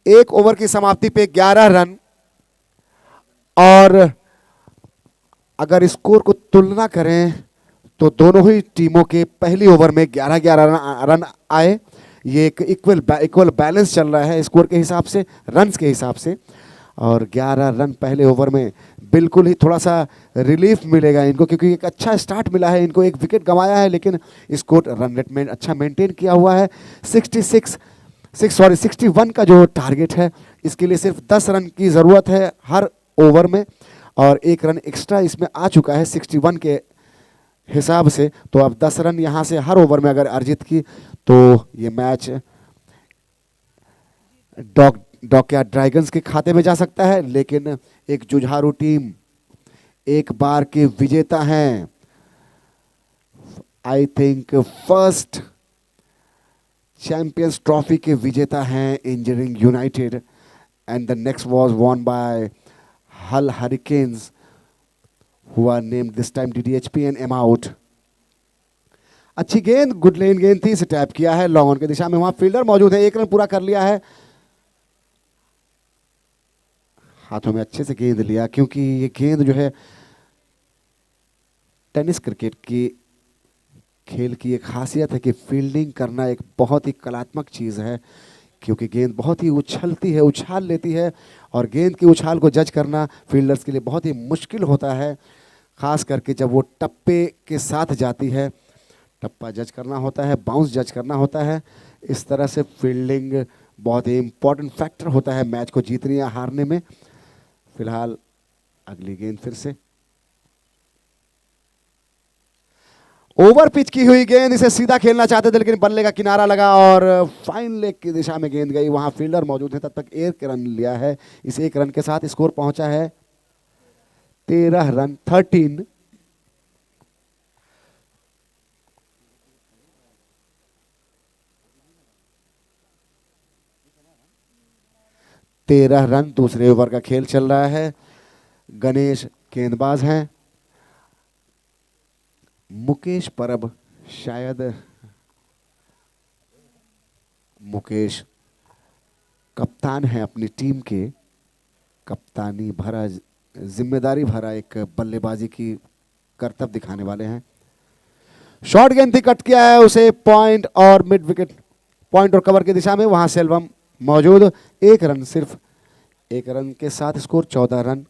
एक ओवर की समाप्ति पे 11 रन, और अगर स्कोर को तुलना करें तो दोनों ही टीमों के पहली ओवर में 11-11 रन आए। ये एक इक्वल बैलेंस चल रहा है स्कोर के हिसाब से, रन्स के हिसाब से। और 11 रन पहले ओवर में बिल्कुल ही थोड़ा सा रिलीफ मिलेगा इनको, क्योंकि एक अच्छा स्टार्ट मिला है इनको। एक विकेट गंवाया है, लेकिन स्कोर रन रेट में अच्छा मेंटेन किया हुआ है। 61 का जो टारगेट है, इसके लिए सिर्फ 10 रन की ज़रूरत है हर ओवर में, और 1 रन एक्स्ट्रा इसमें आ चुका है 61 के हिसाब से। तो अब 10 रन यहाँ से हर ओवर में अगर अर्जित की तो ये मैच डॉकयार्ड ड्रैगन्स के खाते में जा सकता है। लेकिन एक जुझारू टीम, एक बार के विजेता हैं, I think first champions trophy के विजेता हैं engineering united, and the next was won by hull hurricanes who are named this time DDHP and M out. अच्छी गेंद, गुड लेन गेंद थी, इसे टैप किया है लॉन्ग ऑन की दिशा में। वहां फील्डर मौजूद है, 1 रन पूरा कर लिया है। हाथों में अच्छे से गेंद लिया, क्योंकि ये गेंद जो है टेनिस क्रिकेट की खेल की एक खासियत है कि फील्डिंग करना एक बहुत ही कलात्मक चीज़ है, क्योंकि गेंद बहुत ही उछलती है, उछाल लेती है, और गेंद की उछाल को जज करना फील्डर्स के लिए बहुत ही मुश्किल होता है, खास करके जब वो टप्पे के साथ जाती है। टप्पा जज करना होता है, बाउंस जज करना होता है। इस तरह से फील्डिंग बहुत ही इंपॉर्टेंट फैक्टर होता है मैच को जीतने या हारने में। फिलहाल अगली गेंद फिर से ओवर पिच की हुई गेंद, इसे सीधा खेलना चाहते थे, लेकिन बल्ले का किनारा लगा और फाइन लेग की दिशा में गेंद गई। वहां फील्डर मौजूद है, तब तक 1 रन लिया है। इस 1 रन के साथ स्कोर पहुंचा है 13 रन, 13। रन, दूसरे ओवर का खेल चल रहा है। गणेश गेंदबाज हैं, मुकेश परब शायद मुकेश कप्तान है अपनी टीम के, कप्तानी भरा, जिम्मेदारी भरा एक बल्लेबाजी की करतब दिखाने वाले हैं। शॉर्ट गेंद थी, कट किया है उसे पॉइंट और मिड विकेट, पॉइंट और कवर की दिशा में। वहां सेल्वम मौजूद, 1 रन, सिर्फ 1 रन के साथ स्कोर 14 रन।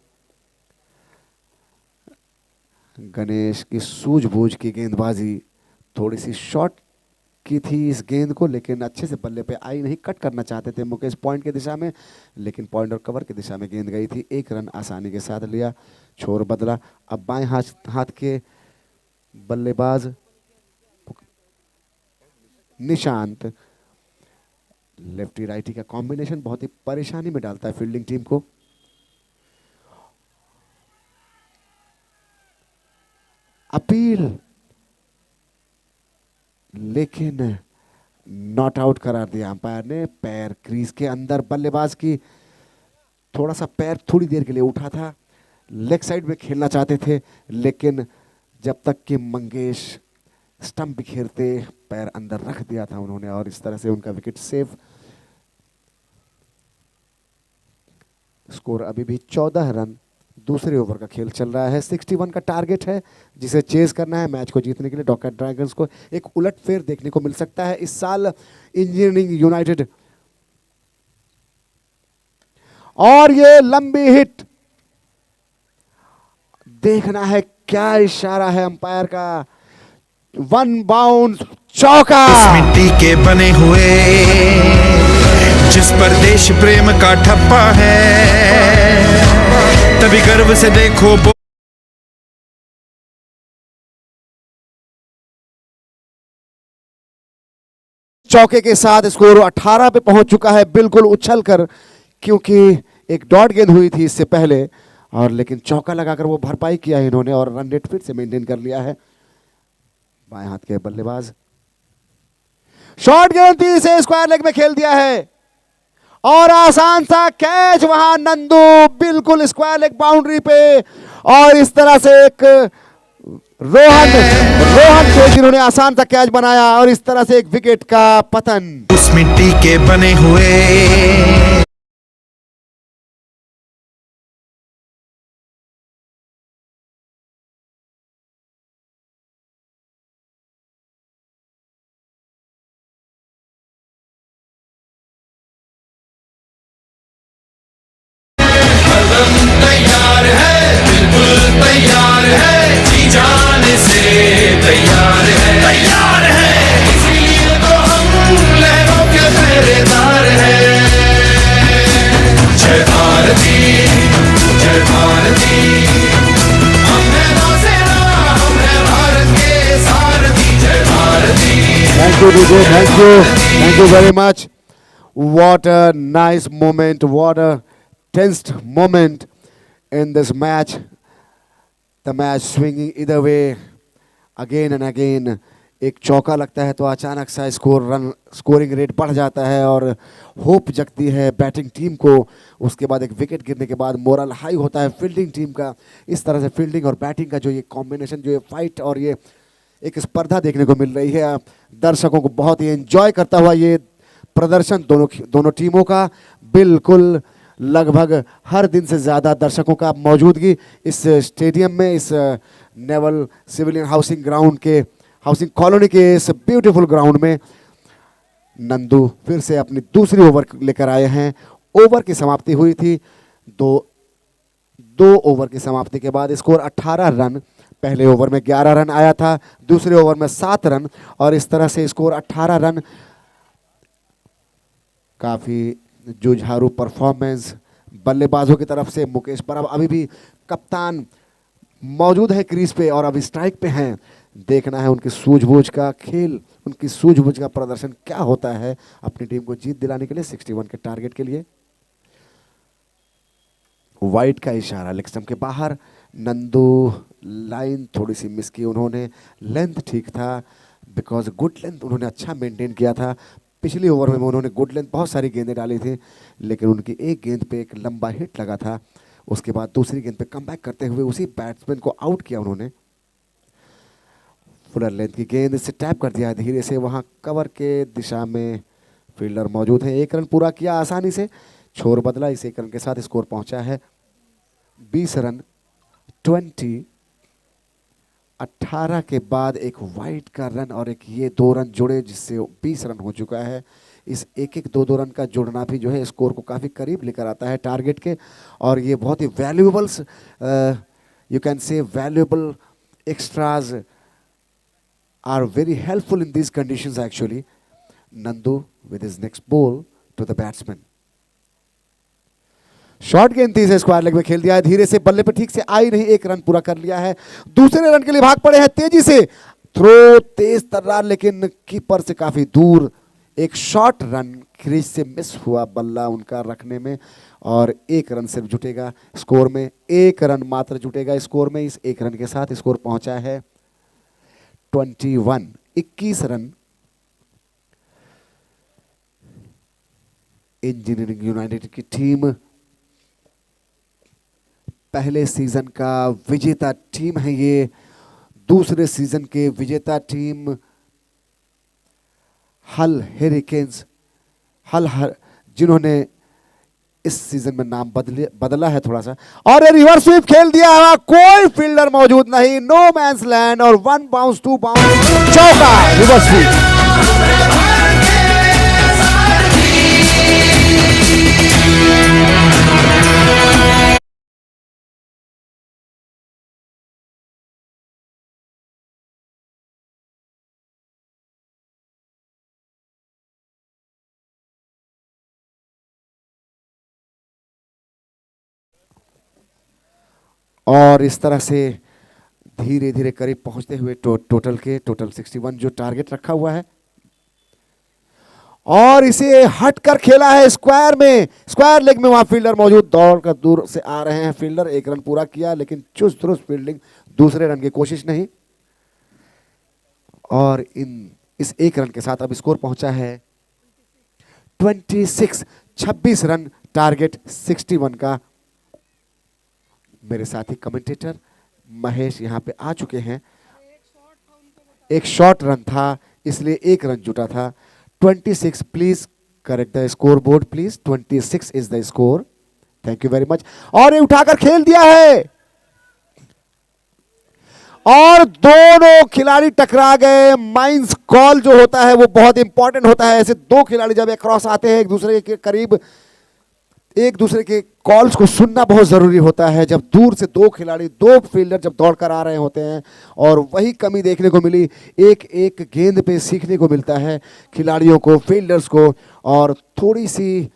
गणेश की सूझबूझ की गेंदबाजी थोड़ी सी शॉर्ट की थी इस गेंद को, लेकिन अच्छे से बल्ले पे आई नहीं। कट करना चाहते थे मुकेश पॉइंट की दिशा में, लेकिन पॉइंट और कवर की दिशा में गेंद गई थी। 1 रन आसानी के साथ लिया, छोर बदला। अब बाएं हाथ के बल्लेबाज निशांत, लेफ्टी राइटी का कॉम्बिनेशन बहुत ही परेशानी में डालता है फील्डिंग टीम को। अपील, लेकिन नॉट आउट करार दिया अंपायर ने। पैर क्रीज के अंदर, बल्लेबाज की थोड़ा सा पैर थोड़ी देर के लिए उठा था, लेग साइड में खेलना चाहते थे, लेकिन जब तक कि मंगेश स्टंप बिखेरते पैर अंदर रख दिया था उन्होंने, और इस तरह से उनका विकेट सेव। स्कोर अभी भी 14 रन, दूसरे ओवर का खेल चल रहा है। 61 का टारगेट है जिसे चेज करना है मैच को जीतने के लिए। डॉकैट ड्रैगन्स को एक उलटफेर देखने को मिल सकता है इस साल इंजीनियरिंग यूनाइटेड। और ये लंबी हिट, देखना है क्या इशारा है अंपायर का। 1 बाउंस, चौका। इस मिट्टी के बने हुए जिस पर देश प्रेम का ठप्पा है, तभी गर्व से देखो। चौके के साथ स्कोर 18 पे पहुंच चुका है, बिल्कुल उछलकर, क्योंकि एक डॉट गेंद हुई थी इससे पहले, और लेकिन चौका लगाकर वो भरपाई किया है इन्होंने और रन रेट फिर से मेंटेन कर लिया है। बाएं हाथ के बल्लेबाज, शॉर्ट गेंद थी, इसे स्क्वायर लेग में खेल दिया है और आसान सा कैच वहां। नंदू बिल्कुल स्क्वायर लेग बाउंड्री पे, और इस तरह से एक रोहन थे जिन्होंने आसान सा कैच बनाया, और इस तरह से एक विकेट का पतन। उस मिट्टी के बने हुए तैयार है, बिल्कुल तैयार है, जी जाने से तैयार है, इसीलिए तो हम लहरों के पहरेदार हैं। जय भारती, जय भारती, हम हैं नौसेना, हम हैं भारत के सारथी। जय Bharati. Thank you DJ, thank you very much. What a nice moment, what a tensed moment in this match. The match swinging either way again and again. एक चौका लगता है तो अचानक सा स्कोरिंग रेट बढ़ जाता है और होप जगती है बैटिंग टीम को। उसके बाद एक विकेट गिरने के बाद मोरल हाई होता है फील्डिंग टीम का। इस तरह से फील्डिंग और बैटिंग का जो ये कॉम्बिनेशन, जो ये फाइट और ये एक स्पर्धा देखने को मिल रही है, दर्शकों को बहुत ही एंजॉय करता हुआ ये प्रदर्शन दोनों टीमों का। बिल्कुल लगभग हर दिन से ज़्यादा दर्शकों का मौजूदगी इस स्टेडियम में, इस नेवल सिविलियन हाउसिंग कॉलोनी के इस ब्यूटीफुल ग्राउंड में। नंदू फिर से अपनी दूसरी ओवर लेकर आए हैं। ओवर की समाप्ति हुई थी, दो ओवर की समाप्ति के बाद स्कोर 18 रन। पहले ओवर में 11 रन आया था, दूसरे ओवर में 7 रन, और इस तरह से स्कोर 18 रन। काफ़ी जुझारू परफॉर्मेंस बल्लेबाजों की तरफ से। मुकेश परब अभी भी कप्तान मौजूद है क्रीज पे और अभी स्ट्राइक पे हैं। देखना है उनकी सूझबूझ का खेल, उनकी सूझबूझ का प्रदर्शन क्या होता है अपनी टीम को जीत दिलाने के लिए 61 के टारगेट के लिए। वाइट का इशारा लेग स्टंप के बाहर। नंदू लाइन थोड़ी सी मिस की उन्होंने, लेंथ ठीक था, बिकॉज गुड लेंथ उन्होंने अच्छा मेंटेन किया था। पिछली ओवर में उन्होंने गुड लेंथ बहुत सारी गेंदें डाली थी, लेकिन उनकी एक गेंद पे एक लंबा हिट लगा था। उसके बाद दूसरी गेंद पे कमबैक करते हुए उसी बैट्समैन को आउट किया उन्होंने। फुलर लेंथ की गेंद इससे टैप कर दिया धीरे से, वहाँ कवर के दिशा में फील्डर मौजूद है। 1 रन पूरा किया आसानी से, छोर बदला। इस 1 रन के साथ स्कोर पहुंचा है 20 रन 20। 18 के बाद एक वाइट का रन और एक ये 2 रन जुड़े, जिससे 20 रन हो चुका है। इस 1-1 2-2 रन का जुड़ना भी जो है स्कोर को काफ़ी करीब लेकर आता है टारगेट के, और ये बहुत ही valuables, you can say valuable extras are very helpful in these conditions actually. Nandu with his next ball to the batsman. Short गेंद थी, इसे स्क्वायर लेग में खेल दिया है, धीरे से बल्ले पे ठीक से आई नहीं, एक रन पूरा कर लिया है। दूसरे रन के लिए भाग पड़े हैं तेजी से, थ्रो तेज तर्रार लेकिन कीपर से काफी दूर। एक शॉर्ट रन क्रीज से मिस हुआ बल्ला उनका रखने में, और एक रन सिर्फ जुटेगा स्कोर में, एक रन मात्र जुटेगा स्कोर में। इस एक रन के साथ स्कोर पहुंचा है 21, 21 रन। इंजीनियरिंग यूनाइटेड की टीम पहले सीजन का विजेता टीम है, ये दूसरे सीजन के विजेता टीम हल हेरिकेन्स, जिन्होंने इस सीजन में नाम बदला है थोड़ा सा। और ये रिवर्स स्वीप खेल दिया है, कोई फील्डर मौजूद नहीं, नो मैंस लैंड, और 1 बाउंस 2 बाउंस, चौका, रिवर्स स्वीप। और इस तरह से धीरे धीरे करीब पहुंचते हुए टोटल 61 जो टारगेट रखा हुआ है, और इसे हटकर खेला है स्क्वायर में, स्क्वायर लेग में, वहां फील्डर मौजूद, दौड़ कर दूर से आ रहे हैं फील्डर। एक रन पूरा किया लेकिन चुस्त दुरुस्त फील्डिंग, दूसरे रन की कोशिश नहीं, और इस एक रन के साथ अब स्कोर पहुंचा है 26, 26 रन, टारगेट 61 का। मेरे साथी कमेंटेटर महेश यहां पे आ चुके हैं। एक शॉर्ट रन था इसलिए एक रन जुटा था। 26, please correct the score board please, 26 is the score, thank you very much. और ये उठाकर खेल दिया है, और दोनों खिलाड़ी टकरा गए। माइंस कॉल जो होता है वो बहुत इंपॉर्टेंट होता है, ऐसे दो खिलाड़ी जब क्रॉस आते हैं एक दूसरे के करीब, एक दूसरे के कॉल्स को सुनना बहुत जरूरी होता है। जब दूर से दो खिलाड़ी, दो फील्डर जब दौड़ कर आ रहे होते हैं, और वही कमी देखने को मिली, एक एक गेंद पे सीखने को मिलता है खिलाड़ियों को, फील्डर्स को, और थोड़ी सी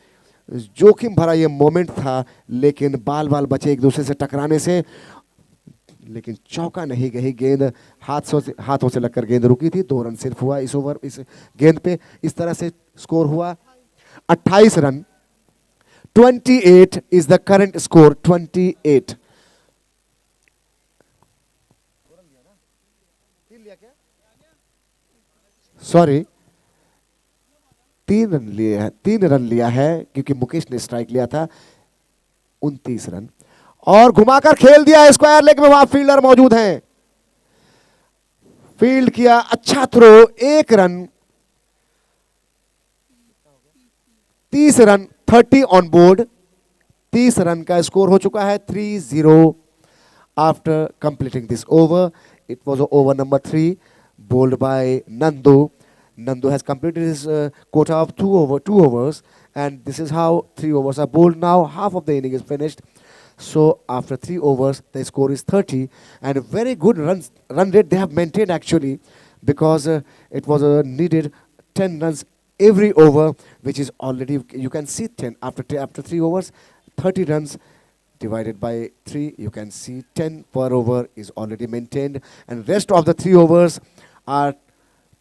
जोखिम भरा ये मोमेंट था, लेकिन बाल बाल बचे एक दूसरे से टकराने से, लेकिन चौका नहीं गई गेंद, हाथों से लगकर गेंद रुकी थी। 2 रन सिर्फ हुआ इस ओवर, इस गेंद पे। इस तरह से स्कोर हुआ 28 run. 28 is the current score, 28. Sorry, 3 run लिया है क्योंकि मुकेश ने स्ट्राइक लिया था। 29 रन, और घुमाकर खेल दिया स्क्वायर लेग में, वहां फील्डर मौजूद हैं, फील्ड किया, अच्छा throw, 1 run, 30 run, 30 on board, 30 run का स्कोर हो चुका है, 3-0 after completing this over. It was over number 3 bowled by Nandu. Nandu has completed his quota of 2 overs, and this is how 3 overs are bowled now. Half of the inning is finished. So after 3 overs, the score is 30, and a very good run rate they have maintained actually, because it was needed 10 runs every over, which is already, you can see 10 after 3 overs, 30 runs divided by 3, you can see 10 per over is already maintained, and rest of the 3 overs are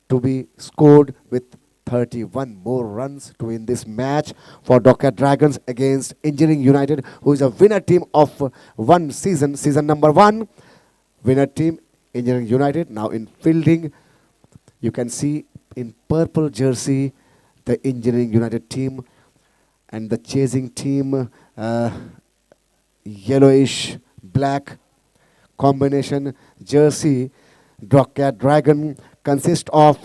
to be scored with 31 more runs to win this match for Dockyard Dragons against Engineering United, who is a winner team of one season number 1, winner team Engineering United. Now in fielding, you can see in purple jersey the Engineering United team, and the chasing team yellowish black combination jersey. Dockyard Dragon consists of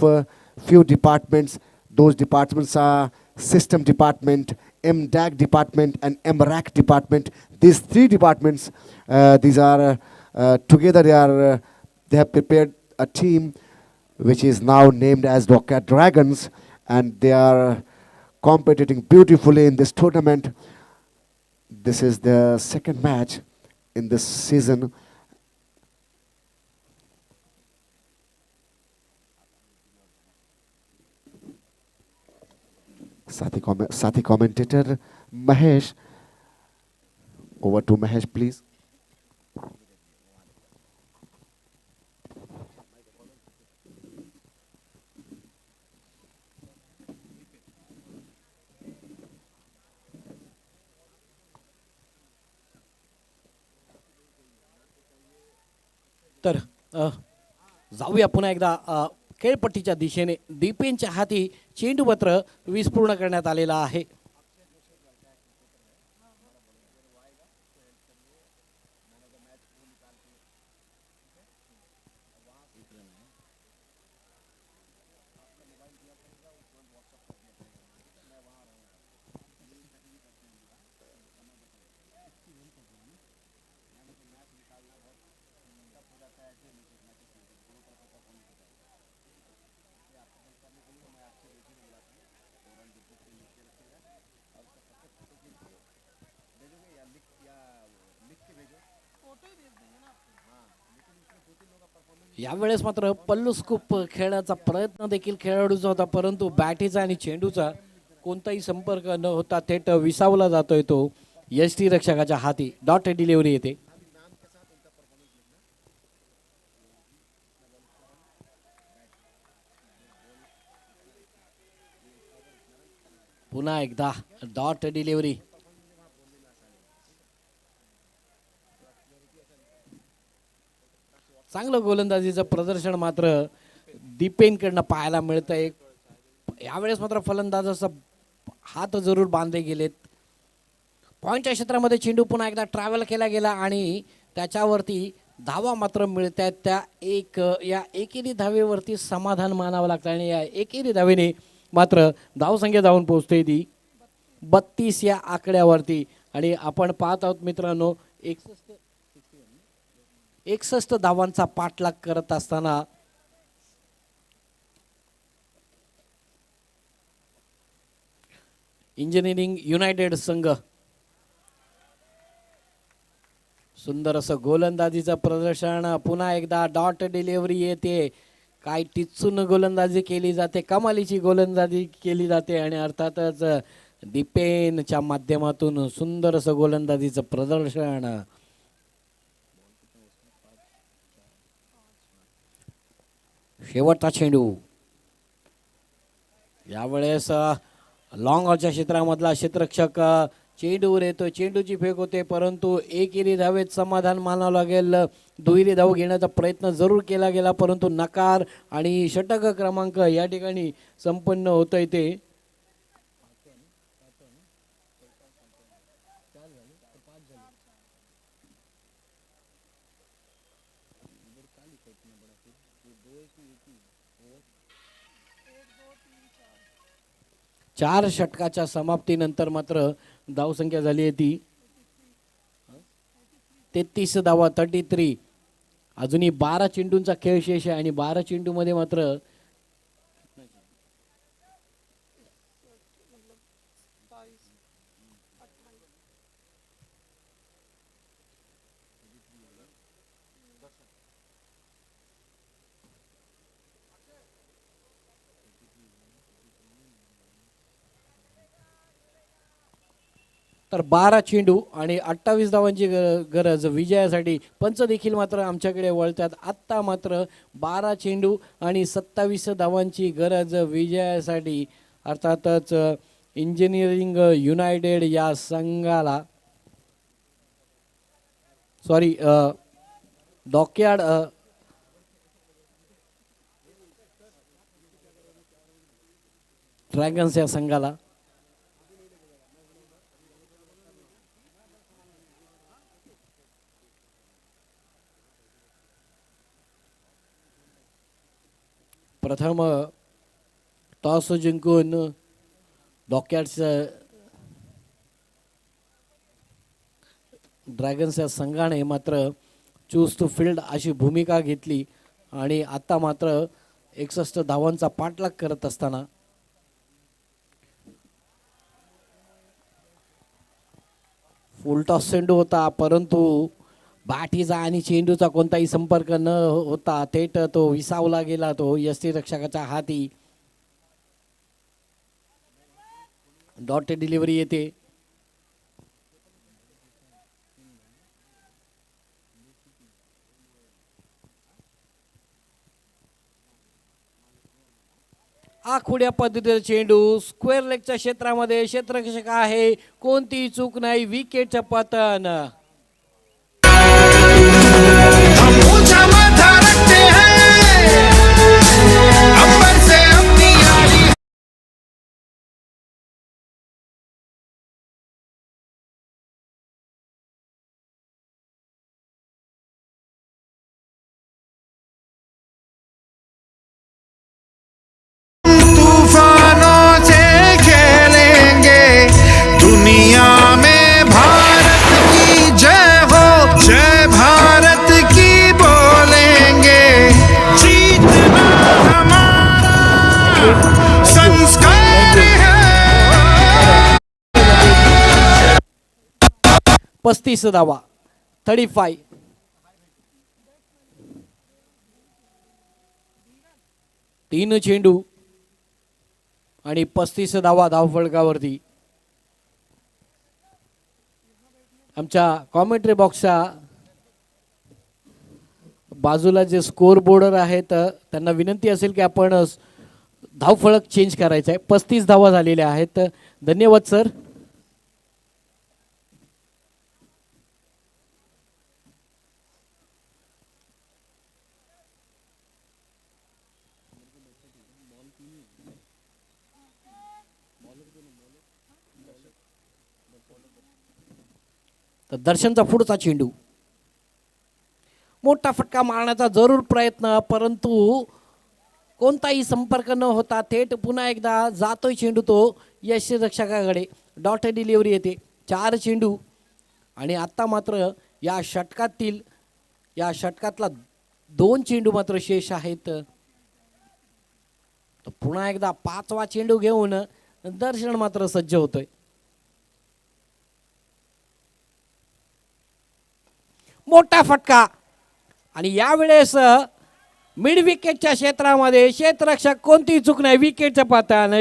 few departments. Those departments are System Department, MDAG Department, and MRAC Department. These 3 departments, these are together. They have prepared a team which is now named as Dockyard Dragons, and they are competing beautifully in this tournament. This is the second match in this season. साथी commentator Mahesh, over to Mahesh please. तर जाऊया पुन्हा एकदा खेळपट्टीच्या दिशेने. दीपेनच्या हाती चेंडू पत्र 20 पूर्ण करण्यात आलेला आहे. यावेळेस मात्र पल्लू स्कूप खेळण्याचा प्रयत्न देखील खेळाडूचा होता, परंतु बॅटीचा आणि चेंडूचा कोणताही संपर्क न होता थेट विसावला जातोय तो यष्टी रक्षकाच्या हाती. डॉट डिलिव्हरी येते. पुन्हा एकदा डॉट डिलिव्हरी. चांगलं गोलंदाजीचं प्रदर्शन मात्र दीपेनकडनं पाहायला मिळतंय. यावेळेस मात्र फलंदाजाचा हात जरूर बांधले गेलेत. पॉईंटच्या क्षेत्रामध्ये चेंडू पुन्हा एकदा ट्रॅव्हल केला गेला आणि त्याच्यावरती धावा मात्र मिळत आहेत. या एकेरी धावेवरती समाधान मानावं लागतं आणि या एकेरी धावेने मात्र धावसंख्या जाऊन पोहोचते ती 32 या आकड्यावरती. आणि आपण पाहत आहोत मित्रांनो 61 धावांचा पाठलाग करत असताना इंजिनिअरिंग युनायटेड संघ. सुंदर असं गोलंदाजीचं प्रदर्शन. पुन्हा एकदा डॉट डिलिव्हरी येते. काय टिचून गोलंदाजी केली जाते, कमालीची गोलंदाजी केली जाते आणि अर्थातच दीपेनच्या माध्यमातून सुंदर असं गोलंदाजीचं प्रदर्शन. शेवटचा चेंडू. यावेळेस लॉंग ऑलच्या क्षेत्रामधला क्षेत्ररक्षक चेंडूवर येतो. चेंडूची फेक होते, परंतु एकेरी धावेत समाधान मानावं लागेल. दुहेरी धाव घेण्याचा प्रयत्न जरूर केला गेला, परंतु नकार आणि षटक क्रमांक या ठिकाणी संपन्न होतंय ते. चार षटकाच्या समाप्तीनंतर मात्र धावसंख्या झाली आहे ती 33 धावा 33. अजूनही 12 चेंडूंचा खेळ शेष आहे आणि 12 चेंडूमध्ये मात्र तर 12 चेंडू आणि 28 धावांची गरज विजयासाठी. पंच देखील मात्र आमच्याकडे वळतात. आत्ता मात्र 12 चेंडू आणि 27 धावांची गरज विजयासाठी. अर्थातच इंजिनिअरिंग युनायटेड या संघाला डॉकयार्ड ड्रॅगन्स या संघाला प्रथम टॉस जिंकून डॉकयार्ड्स ड्रॅगन्स या संघाने मात्र चूज टू फील्ड अशी भूमिका घेतली आणि आता मात्र 61 धावांचा पाठलाग करत असताना फुल टॉस चेंडू होता, परंतु बाटीचा आणि चेंडूचा कोणताही संपर्क न होता थेट तो विसावला गेला तो यष्टी रक्षकाच्या हाती. डॉट डिलिव्हरी येते. आखुड्या पद्धतीचा चेंडू स्क्वेअर लेगच्या क्षेत्रामध्ये क्षेत्ररक्षक आहे, कोणती चूक नाही, विकेटचं पतन. हम ऊंचा माथा रखते हैं अंबर से अपनी यारी तूफानों से खेलेंगे दुनिया में भारत की जय हो जय भारत की बोलेंगे जीतना हमारा संस्कार है 35 धावा 35. तीन चेंडू आणि 35 धावा धावफलकावरती. आमच्या कॉमेंट्री बॉक्सच्या बाजूला जे स्कोर बोर्डर आहेत त्यांना विनंती असेल की आपण धावफलक चेंज करायचा आहे. 35 धावा झालेल्या आहेत. धन्यवाद सर. तर दर्शनचा पुढचा चेंडू मोठा फटका मारण्याचा जरूर प्रयत्न, परंतु कोणताही संपर्क न होता थेट पुन्हा एकदा जातोय चेंडू तो यष्टिरक्षकाकडे. डॉट डिलिव्हरी येते. 4 चेंडू आणि आता मात्र या षटकातला 2 चेंडू मात्र शेष आहेत. तर पुन्हा एकदा 5वा चेंडू घेऊन दर्शन मात्र सज्ज होतोय. मोठा फटका आणि यावेळेस मिड विकेटच्या क्षेत्रामध्ये क्षेत्ररक्षक कोणती चूक नाही, विकेटचं पतन.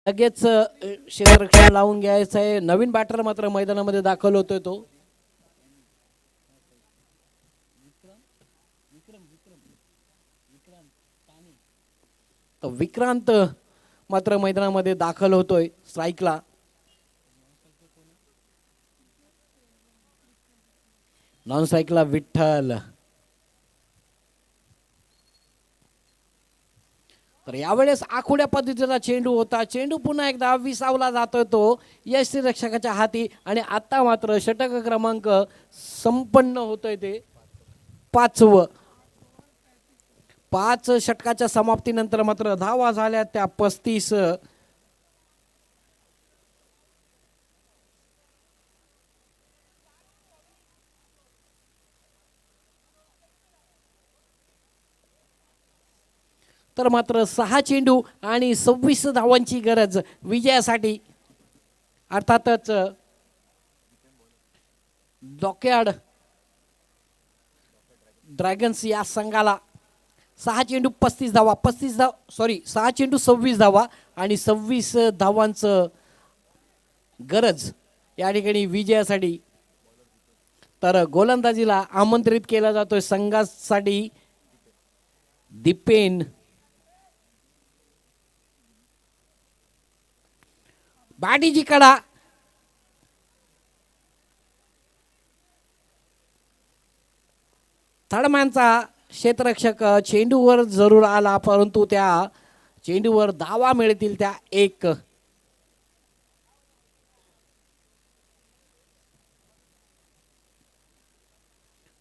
लगेच क्षेत्ररक्षण लावून घ्यायचं आहे. नवीन बॅटर मात्र मैदानामध्ये दाखल होतोय तो. तर विक्रांत मात्र मैदानामध्ये दाखल होतोय स्ट्राईकला. नॉन स्ट्राईकला विठ्ठल. तर यावेळेस आखुड्या पद्धतीचा चेंडू होता. चेंडू पुन्हा एकदा विसावला जातोय तो यष्टिरक्षकाच्या हाती आणि आता मात्र षटक क्रमांक संपन्न होतोय ते 5वं. 5 षटकाच्या समाप्तीनंतर मात्र धावा झाल्या त्या 35. तर मात्र 6 चेंडू आणि 26 धावांची गरज विजयासाठी. अर्थातच डॉकयार्ड ड्रॅगन्स या संघाला 6 चेंडू 35 धावा 6 चेंडू 26 धावा आणि 26 धावांचं गरज या ठिकाणी विजयासाठी. तर गोलंदाजीला आमंत्रित केला जातोय संघासाठी दीपेन. बॅटीची कडा थर्डमॅनचा क्षेत्ररक्षक चेंडूवर जरूर आला, परंतु त्या चेंडूवर धावा मिळतील त्या 1.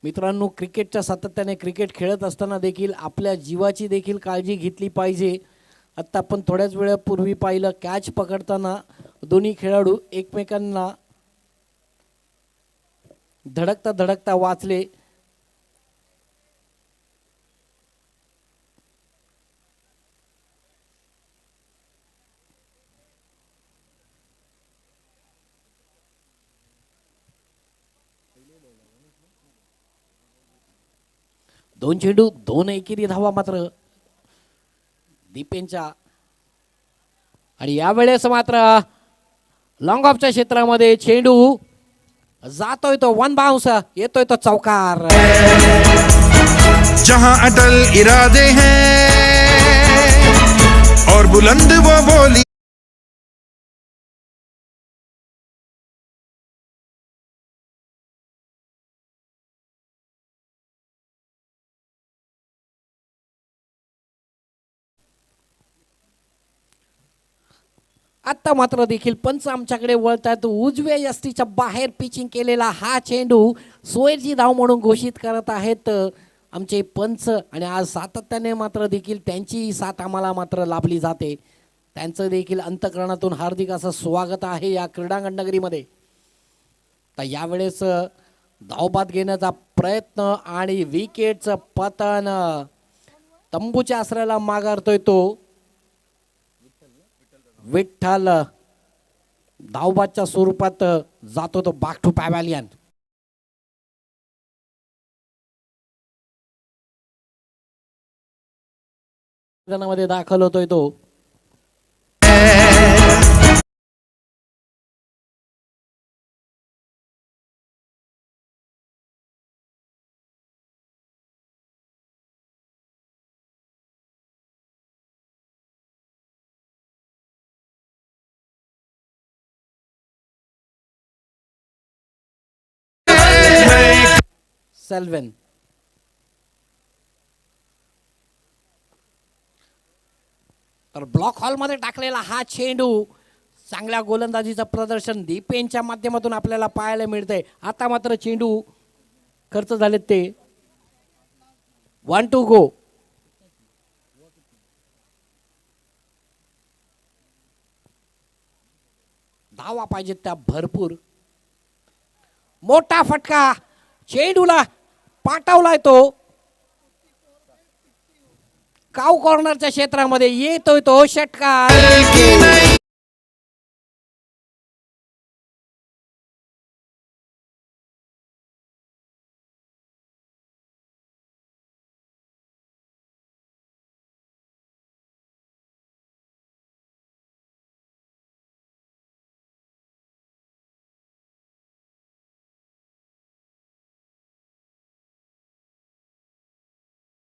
मित्रांनो, क्रिकेटच्या सातत्याने क्रिकेट खेळत असताना देखील आपल्या जीवाची देखील काळजी घेतली पाहिजे. आत्ता आपण थोड्याच वेळापूर्वी पाहिलं कॅच पकडताना दोन्ही खेळाडू एकमेकांना धडकता धडकता वाचले. दोन चेंडू दोन एकेरी धावा मात्र दीपेनच्या. आणि यावेळेस मात्र लॉंग ऑफच्या क्षेत्रामध्ये चेंडू जातोय तो वन बाउंस, येतोय तो चौकार. जहां अटल इरादे हैं और बुलंद वो बोली. आता मात्र देखील पंच आमच्याकडे वळतात. उजव्या यष्टीच्या बाहेर पिचिंग केलेला हा चेंडू सोयरची धाव म्हणून घोषित करत आहेत आमचे पंच. आणि आज सातत्याने मात्र देखील त्यांची साथ आम्हाला मात्र लाभली जाते. त्यांचं देखील अंतःकरणातून हार्दिक असं स्वागत आहे या क्रीडांगण नगरीमध्ये. तर यावेळेस धावबाद घेण्याचा प्रयत्न आणि विकेटचं पतन तंबूच्या आसऱ्याला माघारतोय तो विठ्ठल. धावबादच्या स्वरूपात जातो तो बॅक टू पॅव्हॅलियन. मध्ये दाखल होतोय तो. सेल्वन तर ब्लॉक हॉलमध्ये टाकलेला हा चेंडू चांगल्या गोलंदाजीचं प्रदर्शन दीपेनच्या माध्यमातून आपल्याला पाहायला मिळतंय. आता मात्र चेंडू खर्च झालेत ते. 1 to go. धावा पाहिजेत त्या भरपूर. मोठा फटका चेंडूला पाठवलाय तो काव कॉर्नरच्या क्षेत्रामध्ये. येतोय तो षटकार.